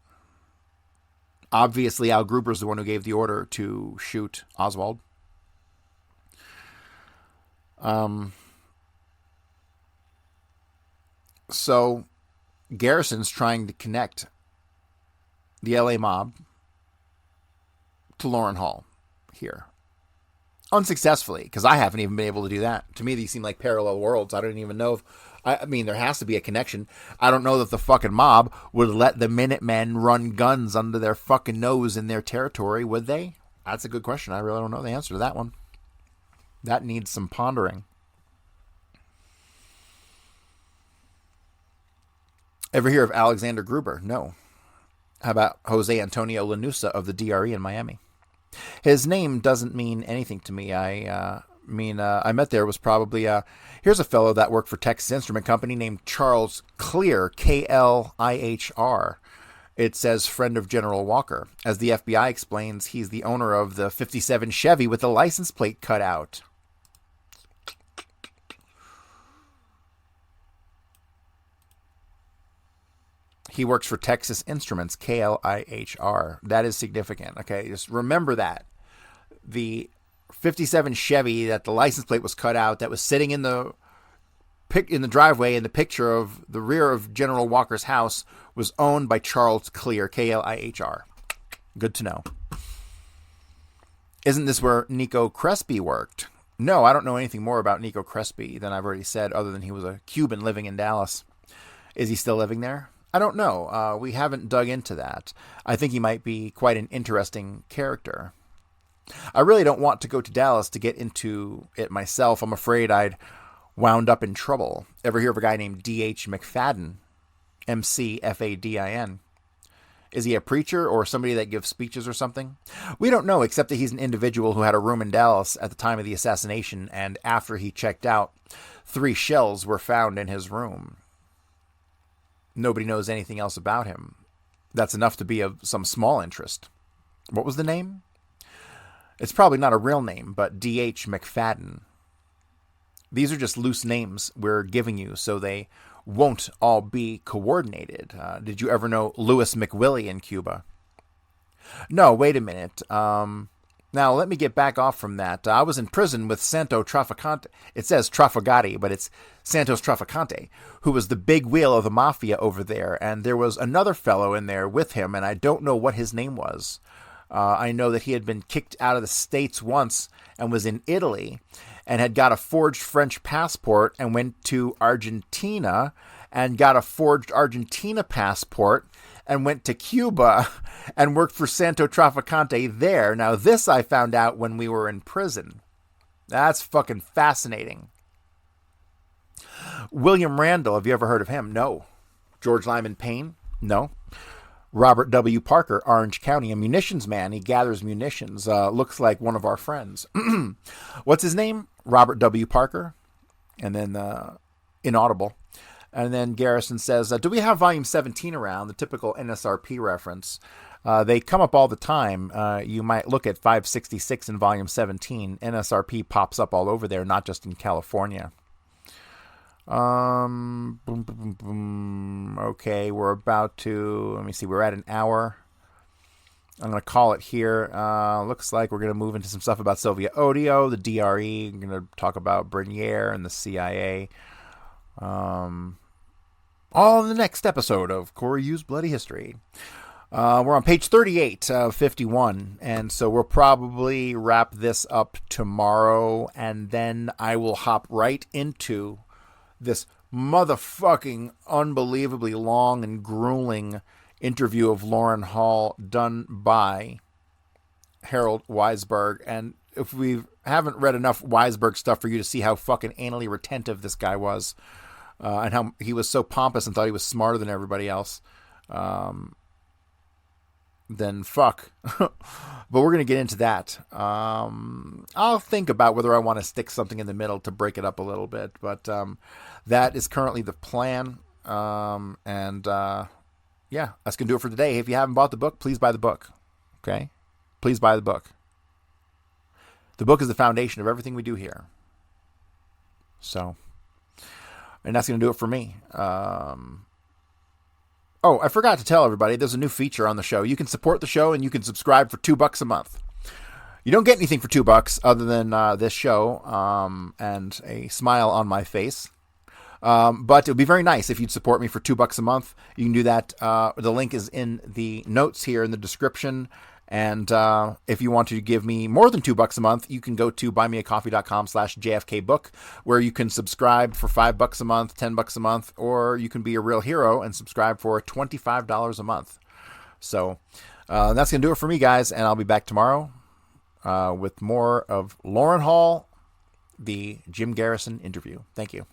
Obviously, Al Gruber is the one who gave the order to shoot Oswald. So Garrison's trying to connect the LA mob to Loran Hall here. Unsuccessfully, because I haven't even been able to do that. To me, these seem like parallel worlds. I don't even know if... I mean, there has to be a connection. I don't know that the fucking mob would let the Minutemen run guns under their fucking nose in their territory, would they? That's a good question. I really don't know the answer to that one. That needs some pondering. Ever hear of Alexander Gruber? No. How about Jose Antonio Lanusa of the DRE in Miami? His name doesn't mean anything to me. I met there was probably... here's a fellow that worked for Texas Instrument Company named Charles Clear, Klihr. It says friend of General Walker. As the FBI explains, he's the owner of the 57 Chevy with the license plate cut out. He works for Texas Instruments, Klihr. That is significant. Okay, just remember that. The 57 Chevy that the license plate was cut out, that was sitting in the driveway in the picture of the rear of General Walker's house, was owned by Charles Clear, Klihr. Good to know. Isn't this where Nico Crespi worked? No, I don't know anything more about Nico Crespi than I've already said, other than he was a Cuban living in Dallas. Is he still living there? I don't know. We haven't dug into that. I think he might be quite an interesting character. I really don't want to go to Dallas to get into it myself. I'm afraid I'd wound up in trouble. Ever hear of a guy named D.H. McFadden? McFadin. Is he a preacher or somebody that gives speeches or something? We don't know, except that he's an individual who had a room in Dallas at the time of the assassination, and after he checked out, 3 shells were found in his room. Nobody knows anything else about him. That's enough to be of some small interest. What was the name? It's probably not a real name, but D.H. McFadden. These are just loose names we're giving you so they won't all be coordinated. Did you ever know Louis McWillie in Cuba? No, wait a minute. Now, let me get back off from that. I was in prison with Santo Trafficante. It says Trafficati, but it's Santos Trafficante, who was the big wheel of the mafia over there. And there was another fellow in there with him, and I don't know what his name was. I know that he had been kicked out of the States once and was in Italy and had got a forged French passport and went to Argentina and got a forged Argentina passport and went to Cuba and worked for Santo Trafficante there. Now, this I found out when we were in prison. That's fucking fascinating. William Randall, have you ever heard of him? No. George Lyman Payne? No. Robert W. Parker, Orange County, a munitions man. He gathers munitions. Looks like one of our friends. What's his name? Robert W. Parker. And then Inaudible. And then Garrison says, do we have volume 17 around? The typical NSRP reference. They come up all the time. You might look at 566 in volume 17. NSRP pops up all over there, not just in California. Boom, boom, boom, boom. Okay, we're about to, let me see, we're at an hour. I'm going to call it here. Looks like we're going to move into some stuff about Sylvia Odio, the DRE. I'm going to talk about Bernier and the CIA. All in the next episode of Corey Yu's Bloody History. We're on page 38 of 51, and so we'll probably wrap this up tomorrow, and then I will hop right into this motherfucking unbelievably long and grueling interview of Loran Hall done by Harold Weisberg. And if we haven't read enough Weisberg stuff for you to see how fucking anally retentive this guy was, and how he was so pompous and thought he was smarter than everybody else, then fuck. But we're going to get into that. I'll think about whether I want to stick something in the middle to break it up a little bit. But that is currently the plan. Yeah, that's going to do it for today. If you haven't bought the book, please buy the book. Okay? Please buy the book. The book is the foundation of everything we do here. So, and that's going to do it for me. Oh, I forgot to tell everybody, there's a new feature on the show. You can support the show and you can subscribe for $2 a month. You don't get anything for $2 other than this show and a smile on my face. But it would be very nice if you'd support me for $2 a month. You can do that. The link is in the notes here in the description. And if you want to give me more than $2 a month, you can go to buymeacoffee.com/JFKbook, where you can subscribe for $5 a month, $10 a month, or you can be a real hero and subscribe for $25 a month. So that's going to do it for me, guys. And I'll be back tomorrow with more of Loran Hall, the Jim Garrison interview. Thank you.